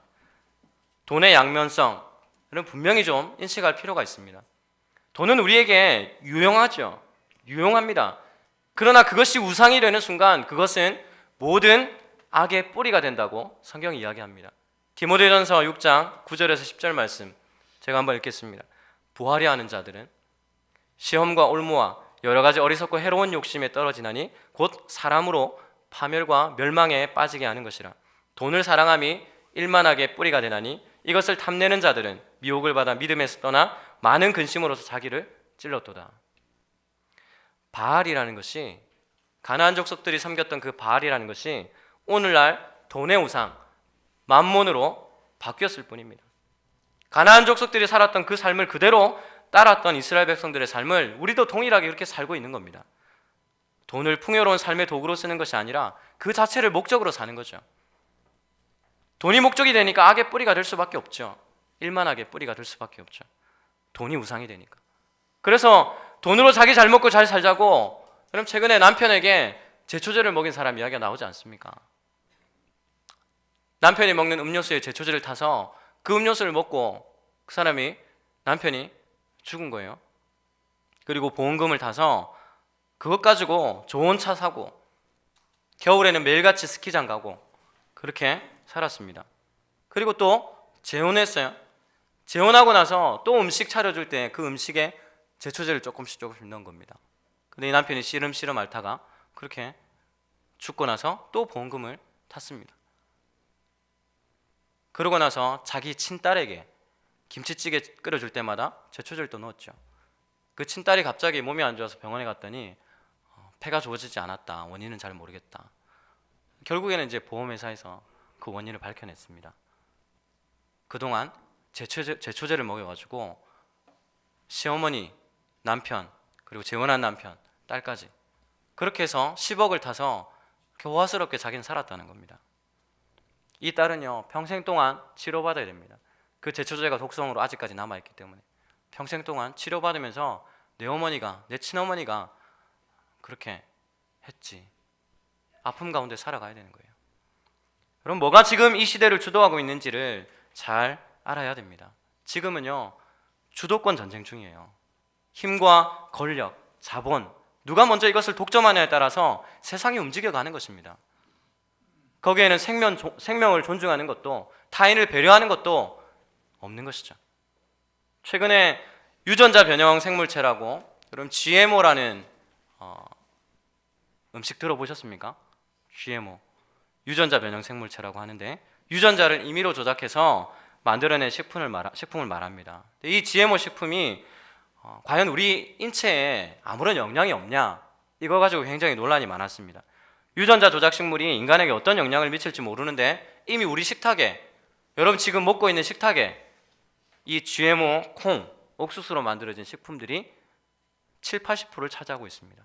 Speaker 3: 돈의 양면성, 여러분 분명히 좀 인식할 필요가 있습니다. 돈은 우리에게 유용하죠. 유용합니다. 그러나 그것이 우상이 되는 순간 그것은 모든 악의 뿌리가 된다고 성경이 이야기합니다. 디모데전서 6장 9절에서 10절 말씀 제가 한번 읽겠습니다. 부하려 하는 자들은 시험과 올무와 여러 가지 어리석고 해로운 욕심에 떨어지나니 곧 사람으로 파멸과 멸망에 빠지게 하는 것이라. 돈을 사랑함이 일만하게 뿌리가 되나니 이것을 탐내는 자들은 미혹을 받아 믿음에서 떠나 많은 근심으로서 자기를 찔렀도다. 바알이라는 것이, 가나안 족속들이 섬겼던 그 바알이라는 것이 오늘날 돈의 우상, 만몬으로 바뀌었을 뿐입니다. 가나안 족속들이 살았던 그 삶을 그대로 따랐던 이스라엘 백성들의 삶을 우리도 동일하게 그렇게 살고 있는 겁니다. 돈을 풍요로운 삶의 도구로 쓰는 것이 아니라 그 자체를 목적으로 사는 거죠. 돈이 목적이 되니까 악의 뿌리가 될 수밖에 없죠. 일만하게 뿌리가 될 수밖에 없죠. 돈이 우상이 되니까. 그래서 돈으로 자기 잘 먹고 잘 살자고, 그럼 최근에 남편에게 제초제를 먹인 사람 이야기가 나오지 않습니까? 남편이 먹는 음료수에 제초제를 타서 그 음료수를 먹고 그 사람이, 남편이 죽은 거예요. 그리고 보험금을 타서 그것 가지고 좋은 차 사고 겨울에는 매일같이 스키장 가고 그렇게 살았습니다. 그리고 또 재혼했어요. 재혼하고 나서 또 음식 차려줄 때 그 음식에 제초제를 조금씩 넣은 겁니다. 근데 이 남편이 씨름씨름 앓다가 그렇게 죽고 나서 또 보험금을 탔습니다. 그러고 나서 자기 친딸에게 김치찌개 끓여줄 때마다 제초제를 또 넣었죠. 그 친딸이 갑자기 몸이 안 좋아서 병원에 갔더니 폐가 좋아지지 않았다. 원인은 잘 모르겠다. 결국에는 이제 보험회사에서 그 원인을 밝혀냈습니다. 그동안 제초제를 먹여가지고 시어머니, 남편, 그리고 재혼한 남편, 딸까지 그렇게 해서 10억을 타서 교화스럽게 자기는 살았다는 겁니다. 이 딸은요 평생 동안 치료받아야 됩니다. 그 제초제가 독성으로 아직까지 남아있기 때문에 평생 동안 치료받으면서 내 어머니가, 내 친어머니가 그렇게 했지. 아픔 가운데 살아가야 되는 거예요. 그럼 뭐가 지금 이 시대를 주도하고 있는지를 잘 알아야 됩니다. 지금은요, 주도권 전쟁 중이에요. 힘과 권력, 자본, 누가 먼저 이것을 독점하느냐에 따라서 세상이 움직여가는 것입니다. 거기에는 생명을 존중하는 것도, 타인을 배려하는 것도 없는 것이죠. 최근에 유전자 변형 생물체라고, 그럼 GMO라는 음식 들어보셨습니까? GMO, 유전자 변형 생물체라고 하는데, 유전자를 임의로 조작해서 만들어낸 식품을 말합니다. 이 GMO 식품이 과연 우리 인체에 아무런 영향이 없냐, 이거 가지고 굉장히 논란이 많았습니다. 유전자 조작 식물이 인간에게 어떤 영향을 미칠지 모르는데 이미 우리 식탁에, 여러분 지금 먹고 있는 식탁에 이 GMO 콩, 옥수수로 만들어진 식품들이 70~80%를 차지하고 있습니다.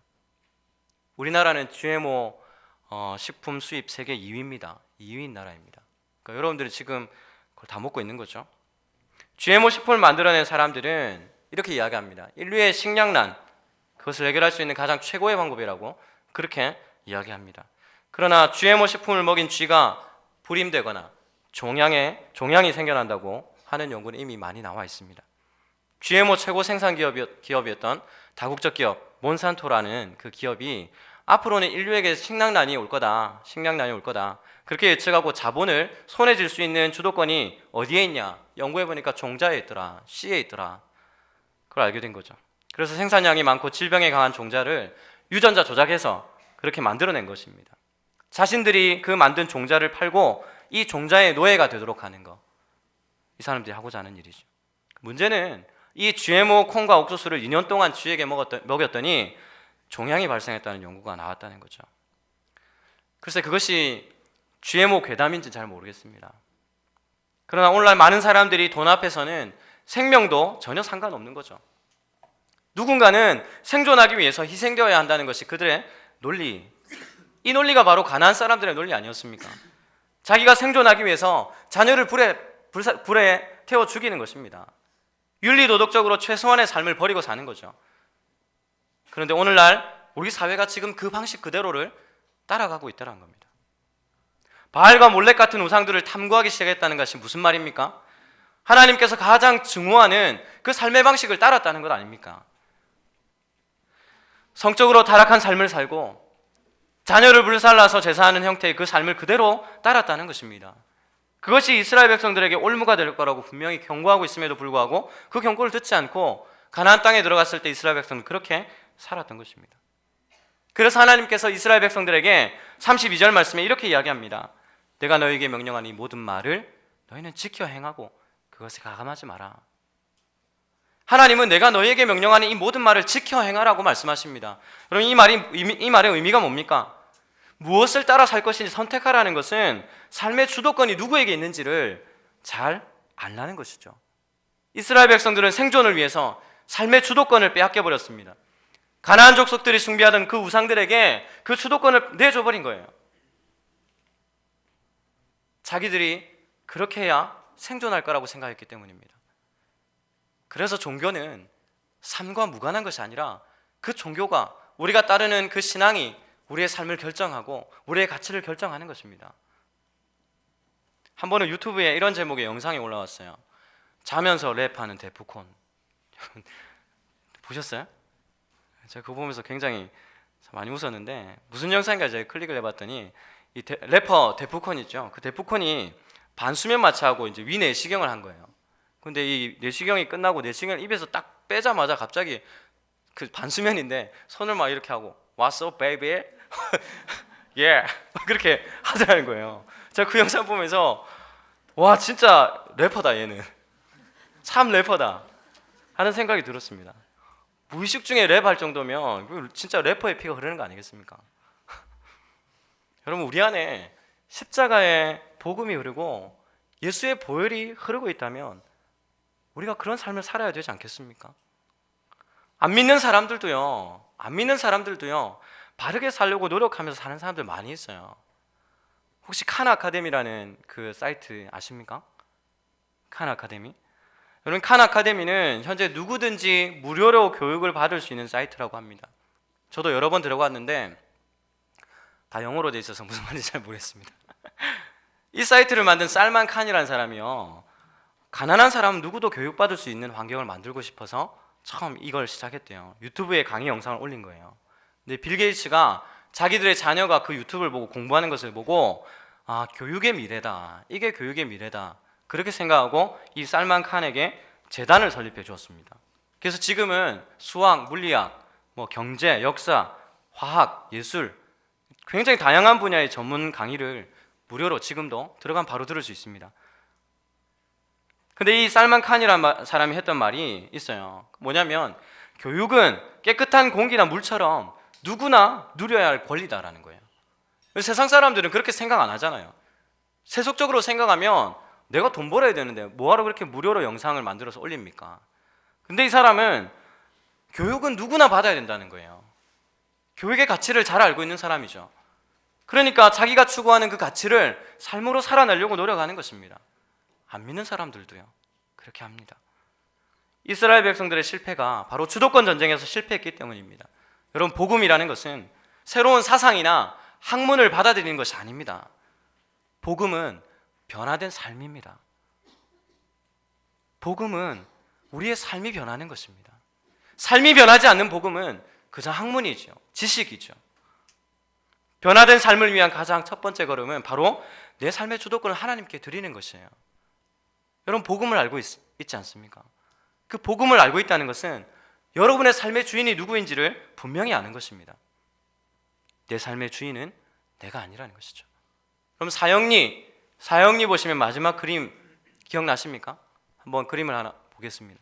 Speaker 3: 우리나라는 GMO 식품 수입 세계 2위입니다. 2위인 나라입니다. 그러니까 여러분들이 지금 그걸 다 먹고 있는 거죠. GMO 식품을 만들어낸 사람들은 이렇게 이야기합니다. 인류의 식량난, 그것을 해결할 수 있는 가장 최고의 방법이라고 그렇게 이야기합니다. 그러나 GMO 식품을 먹인 쥐가 불임되거나 종양이 생겨난다고 하는 연구는 이미 많이 나와 있습니다. GMO 최고 생산 기업이었던 다국적 기업 몬산토라는 그 기업이 앞으로는 인류에게 식량난이 올 거다, 그렇게 예측하고 자본을 손에 쥘 수 있는 주도권이 어디에 있냐, 연구해 보니까 종자에 있더라, 씨에 있더라. 그걸 알게 된 거죠. 그래서 생산량이 많고 질병에 강한 종자를 유전자 조작해서 그렇게 만들어낸 것입니다. 자신들이 그 만든 종자를 팔고 이 종자의 노예가 되도록 하는 거, 이 사람들이 하고자 하는 일이죠. 문제는 이 GMO 콩과 옥수수를 2년 동안 쥐에게 먹였더니 종양이 발생했다는 연구가 나왔다는 거죠. 글쎄 그것이 GMO 괴담인지 잘 모르겠습니다. 그러나 오늘날 많은 사람들이 돈 앞에서는 생명도 전혀 상관없는 거죠. 누군가는 생존하기 위해서 희생되어야 한다는 것이 그들의 논리, 이 논리가 바로 가나안 사람들의 논리 아니었습니까? 자기가 생존하기 위해서 자녀를 불에 태워 죽이는 것입니다. 윤리도덕적으로 최소한의 삶을 버리고 사는 거죠. 그런데 오늘날 우리 사회가 지금 그 방식 그대로를 따라가고 있다는 겁니다. 바알과 몰렉 같은 우상들을 탐구하기 시작했다는 것이 무슨 말입니까? 하나님께서 가장 증오하는 그 삶의 방식을 따랐다는 것 아닙니까? 성적으로 타락한 삶을 살고 자녀를 불살라서 제사하는 형태의 그 삶을 그대로 따랐다는 것입니다. 그것이 이스라엘 백성들에게 올무가 될 거라고 분명히 경고하고 있음에도 불구하고 그 경고를 듣지 않고 가나안 땅에 들어갔을 때 이스라엘 백성은 그렇게 살았던 것입니다. 그래서 하나님께서 이스라엘 백성들에게 32절 말씀에 이렇게 이야기합니다. 내가 너희에게 명령한 이 모든 말을 너희는 지켜 행하고 그것에 가감하지 마라. 하나님은 내가 너희에게 명령하는 이 모든 말을 지켜 행하라고 말씀하십니다. 그럼 이 말의 의미가 뭡니까? 무엇을 따라 살 것인지 선택하라는 것은 삶의 주도권이 누구에게 있는지를 잘 알라는 것이죠. 이스라엘 백성들은 생존을 위해서 삶의 주도권을 빼앗겨 버렸습니다. 가나안 족속들이 숭배하던 그 우상들에게 그 주도권을 내줘버린 거예요. 자기들이 그렇게 해야 생존할 거라고 생각했기 때문입니다. 그래서 종교는 삶과 무관한 것이 아니라 그 종교가, 우리가 따르는 그 신앙이 우리의 삶을 결정하고 우리의 가치를 결정하는 것입니다. 한 번은 유튜브에 이런 제목의 영상이 올라왔어요. 자면서 랩하는 데프콘. 보셨어요? 제가 그거 보면서 굉장히 많이 웃었는데, 무슨 영상인가 제가 클릭을 해봤더니 이 래퍼 데프콘 있죠. 그 데프콘이 반수면 마취하고 이제 위 내시경을 한 거예요. 근데 이 내시경이 끝나고 내시경을 입에서 딱 빼자마자 갑자기 그 반수면인데 손을 막 이렇게 하고 What's up, baby? yeah. 그렇게 하더라는 거예요. 제가 그 영상 보면서 와, 진짜 래퍼다 얘는. 참 래퍼다 하는 생각이 들었습니다. 무의식 중에 랩할 정도면 진짜 래퍼의 피가 흐르는 거 아니겠습니까? 여러분, 우리 안에 십자가의 복음이 흐르고 예수의 보혈이 흐르고 있다면 우리가 그런 삶을 살아야 되지 않겠습니까? 안 믿는 사람들도요, 바르게 살려고 노력하면서 사는 사람들 많이 있어요. 혹시 칸 아카데미라는 그 사이트 아십니까? 칸 아카데미. 여러분, 칸 아카데미는 현재 누구든지 무료로 교육을 받을 수 있는 사이트라고 합니다. 저도 여러 번 들어갔는데 다 영어로 돼 있어서 무슨 말인지 잘 모르겠습니다. 이 사이트를 만든 살만 칸이라는 사람이요, 가난한 사람 누구도 교육받을 수 있는 환경을 만들고 싶어서 처음 이걸 시작했대요. 유튜브에 강의 영상을 올린 거예요. 근데 빌 게이츠가 자기들의 자녀가 그 유튜브를 보고 공부하는 것을 보고 아, 교육의 미래다, 이게 교육의 미래다, 그렇게 생각하고 이 살만 칸에게 재단을 설립해 주었습니다. 그래서 지금은 수학, 물리학, 뭐 경제, 역사, 화학, 예술, 굉장히 다양한 분야의 전문 강의를 무료로 지금도 들어가면 바로 들을 수 있습니다. 근데 이 살만 칸이라는 사람이 했던 말이 있어요. 뭐냐면 교육은 깨끗한 공기나 물처럼 누구나 누려야 할 권리다라는 거예요. 세상 사람들은 그렇게 생각 안 하잖아요. 세속적으로 생각하면 내가 돈 벌어야 되는데 뭐하러 그렇게 무료로 영상을 만들어서 올립니까? 근데 이 사람은 교육은 누구나 받아야 된다는 거예요. 교육의 가치를 잘 알고 있는 사람이죠. 그러니까 자기가 추구하는 그 가치를 삶으로 살아내려고 노력하는 것입니다. 안 믿는 사람들도요, 그렇게 합니다. 이스라엘 백성들의 실패가 바로 주도권 전쟁에서 실패했기 때문입니다. 여러분, 복음이라는 것은 새로운 사상이나 학문을 받아들이는 것이 아닙니다. 복음은 변화된 삶입니다. 복음은 우리의 삶이 변하는 것입니다. 삶이 변하지 않는 복음은 그저 학문이죠, 지식이죠. 변화된 삶을 위한 가장 첫 번째 걸음은 바로 내 삶의 주도권을 하나님께 드리는 것이에요. 여러분, 복음을 알고 있지 않습니까? 그 복음을 알고 있다는 것은 여러분의 삶의 주인이 누구인지를 분명히 아는 것입니다. 내 삶의 주인은 내가 아니라는 것이죠. 그럼 사형리 보시면 마지막 그림 기억나십니까? 한번 그림을 하나 보겠습니다.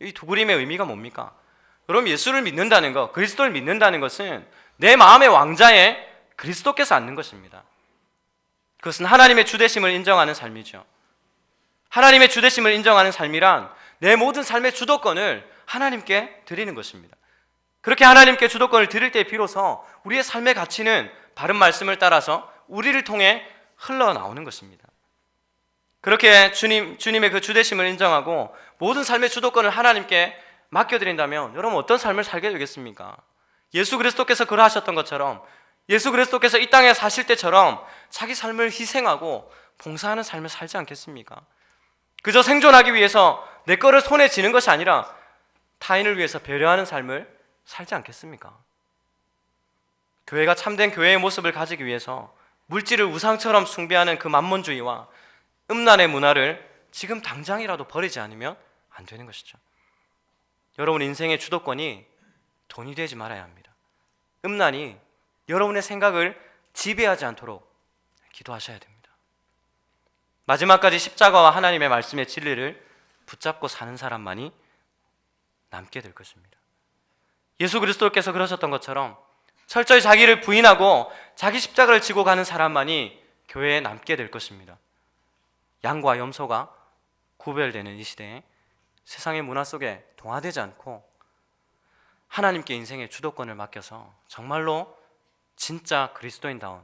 Speaker 3: 이 두 그림의 의미가 뭡니까? 여러분, 예수를 믿는다는 것, 그리스도를 믿는다는 것은 내 마음의 왕자에 그리스도께서 앉는 것입니다. 그것은 하나님의 주되심을 인정하는 삶이죠. 하나님의 주되심을 인정하는 삶이란 내 모든 삶의 주도권을 하나님께 드리는 것입니다. 그렇게 하나님께 주도권을 드릴 때 비로소 우리의 삶의 가치는 바른 말씀을 따라서 우리를 통해 흘러나오는 것입니다. 그렇게 주님의 그 주되심을 인정하고 모든 삶의 주도권을 하나님께 맡겨드린다면 여러분, 어떤 삶을 살게 되겠습니까? 예수 그리스도께서 그러하셨던 것처럼, 예수 그리스도께서 이 땅에 사실 때처럼 자기 삶을 희생하고 봉사하는 삶을 살지 않겠습니까? 그저 생존하기 위해서 내 거를 손에 쥐는 것이 아니라 타인을 위해서 배려하는 삶을 살지 않겠습니까? 교회가 참된 교회의 모습을 가지기 위해서 물질을 우상처럼 숭배하는 그 만몬주의와 음란의 문화를 지금 당장이라도 버리지 않으면 안 되는 것이죠. 여러분, 인생의 주도권이 돈이 되지 말아야 합니다. 음란이 여러분의 생각을 지배하지 않도록 기도하셔야 됩니다. 마지막까지 십자가와 하나님의 말씀의 진리를 붙잡고 사는 사람만이 남게 될 것입니다. 예수 그리스도께서 그러셨던 것처럼 철저히 자기를 부인하고 자기 십자가를 지고 가는 사람만이 교회에 남게 될 것입니다. 양과 염소가 구별되는 이 시대에 세상의 문화 속에 동화되지 않고 하나님께 인생의 주도권을 맡겨서 정말로 진짜 그리스도인다운,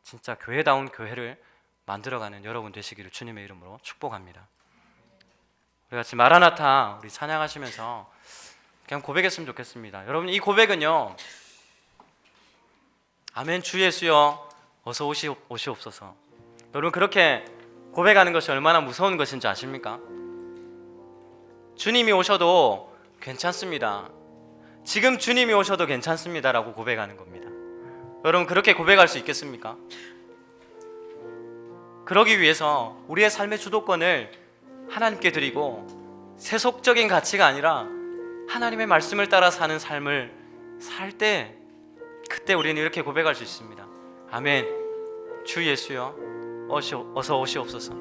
Speaker 3: 진짜 교회다운 교회를 만들어가는 여러분 되시기를 주님의 이름으로 축복합니다. 우리 같이 마라나타 우리 찬양하시면서 그냥 고백했으면 좋겠습니다. 여러분, 이 고백은요, 아멘 주 예수여 어서 오시옵소서. 여러분, 그렇게 고백하는 것이 얼마나 무서운 것인지 아십니까? 주님이 오셔도 괜찮습니다. 지금 주님이 오셔도 괜찮습니다라고 고백하는 겁니다. 여러분, 그렇게 고백할 수 있겠습니까? 그러기 위해서 우리의 삶의 주도권을 하나님께 드리고 세속적인 가치가 아니라 하나님의 말씀을 따라 사는 삶을 살 때, 그때 우리는 이렇게 고백할 수 있습니다. 아멘 주 예수여 어서 오시옵소서.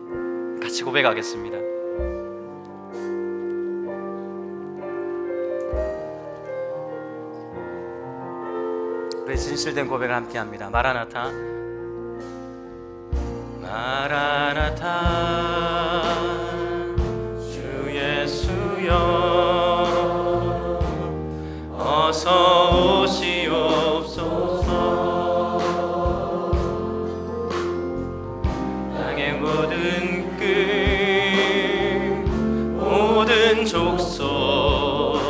Speaker 3: 같이 고백하겠습니다. 우리 진실된 고백을 함께 합니다. 마라나타 마라나타 주 예수여 어서 오시옵소서. 땅의 모든 끝 모든 족속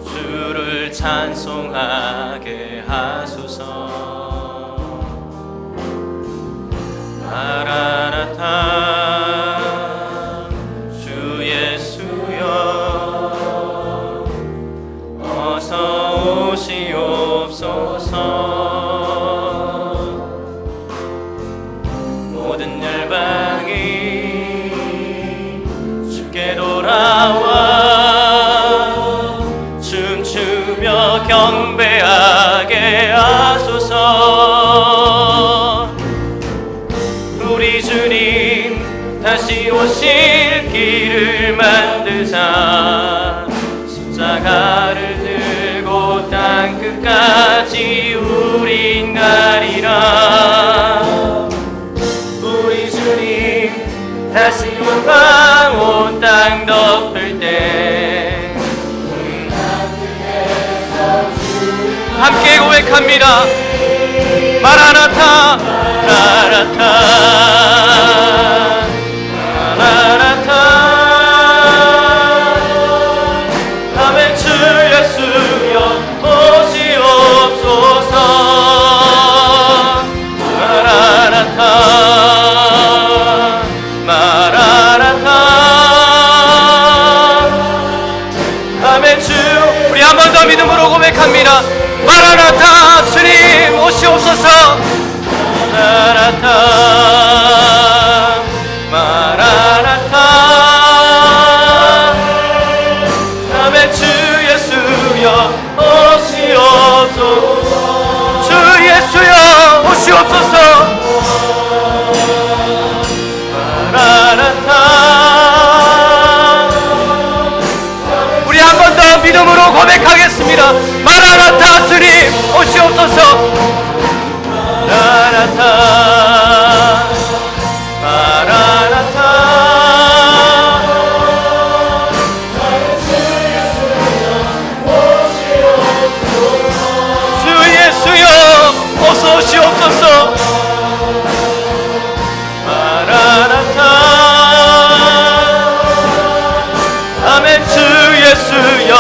Speaker 3: 주를 찬송하게 하소서. 마라나타 주 예수여 어서 오시옵소서. 모든 열방이 주께 돌아와 춤추며 경배하게 하소서. 우리 주님 다시 오실 길을 만드자. 십자가를 들고 땅 끝까지 우린 가리라. 우리 주님 다시 영광 온 땅 덮을 때 함께 고백합니다. 마라나타 마라나타 마라나타. 아멘. 주 예수여 오시옵소서. 마라나타 마라나타. 아멘. 주 우리 한 번 더 믿음으로 고백합니다. 마라나타 주님 오시옵소서. 마라나타 마라나타. 아멘. 주 예수여 오시옵소서. 주 예수여 오시옵소서. 마라나타. 우리 한 번 더 믿음으로 고백하겠습니다. 마라나타 주님 오시옵소서. 마라나타 마라나타. 주 예수여 어서 오시옵소서. 마라나타. 아멘. 주 예수여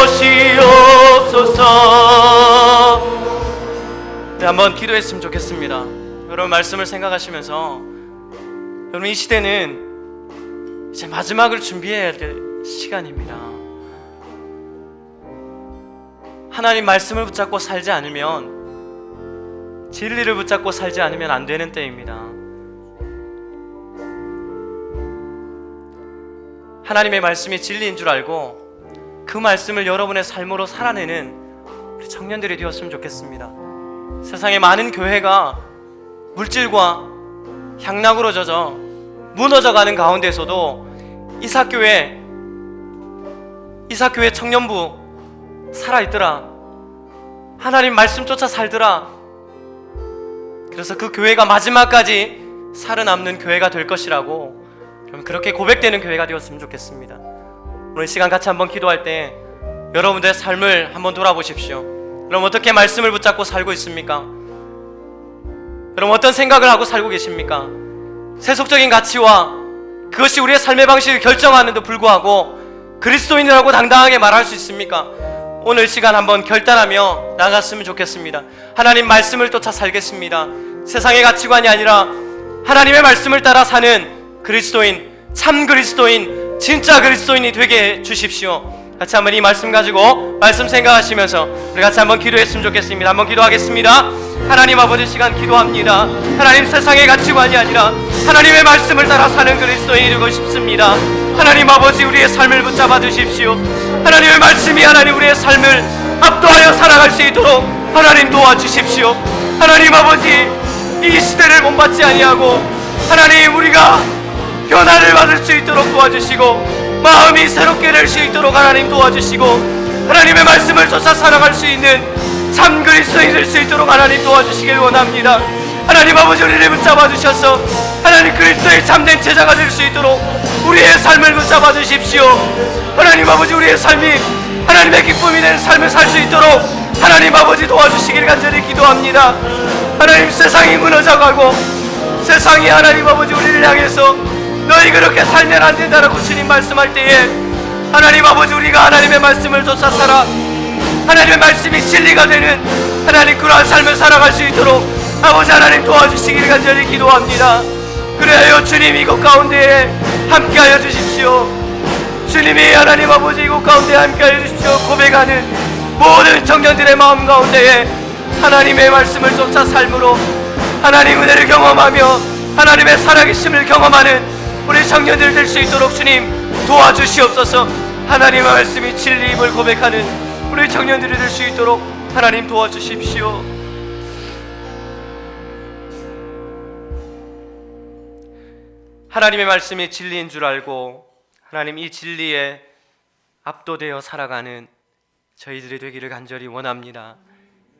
Speaker 3: 오시옵소서. 네, 한번 기도했으면 좋겠습니다. 여러분 말씀을 생각하시면서 여러분 이 시대는 이제 마지막을 준비해야 될 시간입니다. 하나님 말씀을 붙잡고 살지 않으면, 진리를 붙잡고 살지 않으면 안 되는 때입니다. 하나님의 말씀이 진리인 줄 알고 그 말씀을 여러분의 삶으로 살아내는 우리 청년들이 되었으면 좋겠습니다. 세상의 많은 교회가 물질과 향락으로 젖어 무너져가는 가운데서도 이삭교회 청년부 살아있더라. 하나님 말씀 쫓아 살더라. 그래서 그 교회가 마지막까지 살아남는 교회가 될 것이라고, 그럼 그렇게 고백되는 교회가 되었으면 좋겠습니다. 오늘 이 시간 같이 한번 기도할 때 여러분들의 삶을 한번 돌아보십시오. 여러분 어떻게 말씀을 붙잡고 살고 있습니까? 여러분 어떤 생각을 하고 살고 계십니까? 세속적인 가치와 그것이 우리의 삶의 방식을 결정하는데도 불구하고 그리스도인이라고 당당하게 말할 수 있습니까? 오늘 시간 한번 결단하며 나갔으면 좋겠습니다. 하나님 말씀을 쫓아 살겠습니다. 세상의 가치관이 아니라 하나님의 말씀을 따라 사는 그리스도인, 참 그리스도인, 진짜 그리스도인이 되게 해 주십시오. 같이 한번 이 말씀 가지고 말씀 생각하시면서 우리 같이 한번 기도했으면 좋겠습니다. 한번 기도하겠습니다. 하나님 아버지, 시간 기도합니다. 하나님, 세상의 가치관이 아니라 하나님의 말씀을 따라 사는 그리스도인이 되고 싶습니다. 하나님 아버지, 우리의 삶을 붙잡아 주십시오. 하나님의 말씀이 하나님 우리의 삶을 압도하여 살아갈 수 있도록 하나님 도와주십시오. 하나님 아버지, 이 시대를 본받지 아니하고 하나님 우리가 변화를 받을 수 있도록 도와주시고 마음이 새롭게 될 수 있도록 하나님 도와주시고 하나님의 말씀을 쫓아 살아갈 수 있는 참 그리스도인이 될 수 있도록 하나님 도와주시길 원합니다. 하나님 아버지, 우리를 붙잡아 주셔서 하나님 그리스도의 참된 제자가 될 수 있도록 우리의 삶을 붙잡아 주십시오. 하나님 아버지, 우리의 삶이 하나님의 기쁨이 되는 삶을 살 수 있도록 하나님 아버지 도와주시길 간절히 기도합니다. 하나님, 세상이 무너져가고 세상이 하나님 아버지 우리를 향해서 너희 그렇게 살면 안 된다라고 주님 말씀할 때에 하나님 아버지 우리가 하나님의 말씀을 쫓아 살아 하나님의 말씀이 진리가 되는 하나님 그러한 삶을 살아갈 수 있도록 아버지 하나님 도와주시기를 간절히 기도합니다. 그래요 주님 이곳 가운데에 함께하여 주십시오. 주님이 하나님 아버지 이곳 가운데 함께하여 주십시오. 고백하는 모든 청년들의 마음 가운데에 하나님의 말씀을 쫓아 삶으로 하나님 은혜를 경험하며 하나님의 살아계심을 경험하는 우리 청년들 될 수 있도록 주님 도와주시옵소서. 하나님의 말씀이 진리임을 고백하는 우리 청년들이 될 수 있도록 하나님 도와주십시오. 하나님의 말씀이 진리인 줄 알고 하나님 이 진리에 압도되어 살아가는 저희들이 되기를 간절히 원합니다.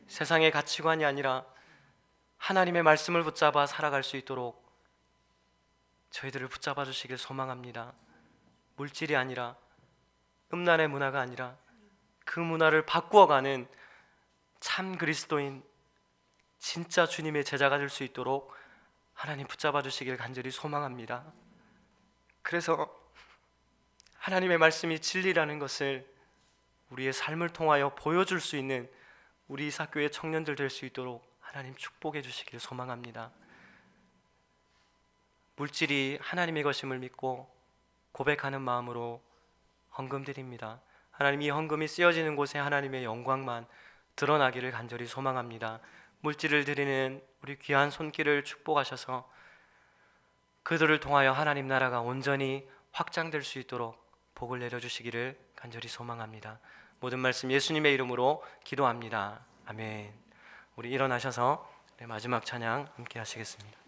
Speaker 3: 세상의 가치관이 아니라 하나님의 말씀을 붙잡아 살아갈 수 있도록 저희들을 붙잡아 주시길 소망합니다. 물질이 아니라 음란의 문화가 아니라 그 문화를 바꾸어가는 참 그리스도인 진짜 주님의 제자가 될 수 있도록 하나님 붙잡아 주시길 간절히 소망합니다. 그래서 하나님의 말씀이 진리라는 것을 우리의 삶을 통하여 보여줄 수 있는 우리 이사교회 청년들 될 수 있도록 하나님 축복해 주시길 소망합니다. 물질이 하나님의 것임을 믿고 고백하는 마음으로 헌금 드립니다. 하나님 이 헌금이 쓰여지는 곳에 하나님의 영광만 드러나기를 간절히 소망합니다. 물질을 드리는 우리 귀한 손길을 축복하셔서 그들을 통하여 하나님 나라가 온전히 확장될 수 있도록 복을 내려주시기를 간절히 소망합니다. 모든 말씀 예수님의 이름으로 기도합니다. 아멘. 우리 일어나셔서 마지막 찬양 함께 하시겠습니다.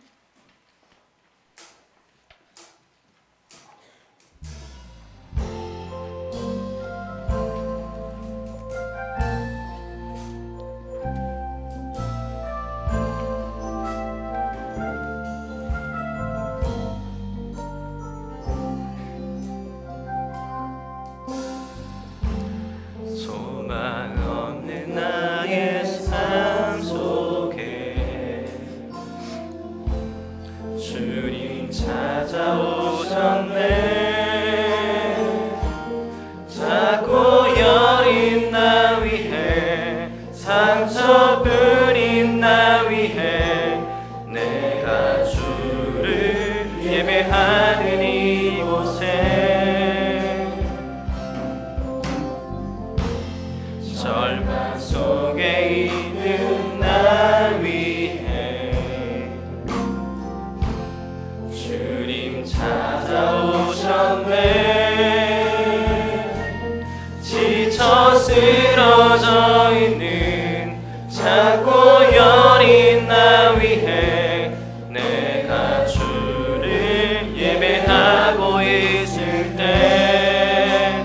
Speaker 3: 쓰러져 있는 작고 여린 나 위해 내가 주를 예배하고 있을 때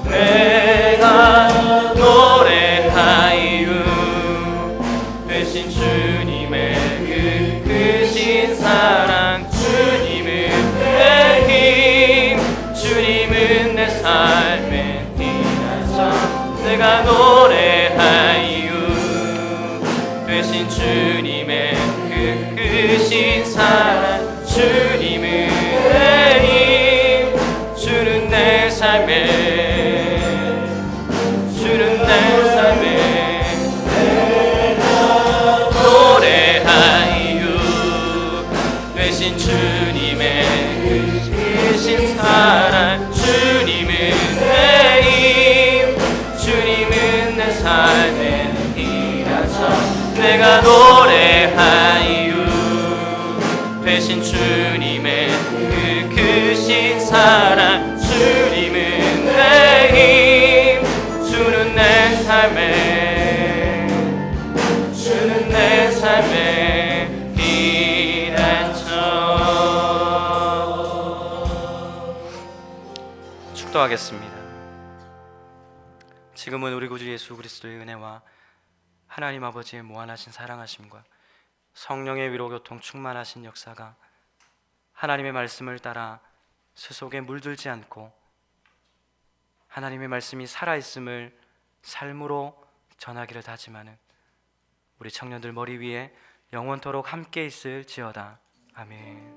Speaker 3: 내가 노래하유 되신 주님의 그 크신 사랑 주님은 내 힘 주님은 내 삶의 빛나서 내가 노래하유 되신 주님의 그 크신 사랑 주님은 내 힘 주는 내 삶에 주는 내 삶에 내가 노래하유 되신 주님의 그 크신 사랑 주님은 내 힘 주님은 내 삶의 빛이라서 내가 노래하유 되신 주님의 그 크신 사랑 주님은 내 힘 주는 내 삶에 주는 내 삶의 빛이라서. 축도하겠습니다. 지금은 우리 구주 예수 그리스도의 은혜와 하나님 아버지의 무한하신 사랑하심과 성령의 위로 교통 충만하신 역사가 하나님의 말씀을 따라 세속에 물들지 않고 하나님의 말씀이 살아있음을 삶으로 전하기를 다짐하는 우리 청년들 머리 위에 영원토록 함께 있을지어다. 아멘.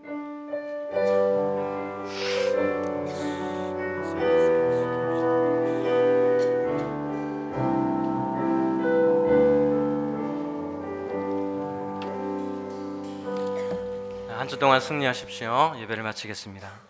Speaker 3: 그동안 승리하십시오. 예배를 마치겠습니다.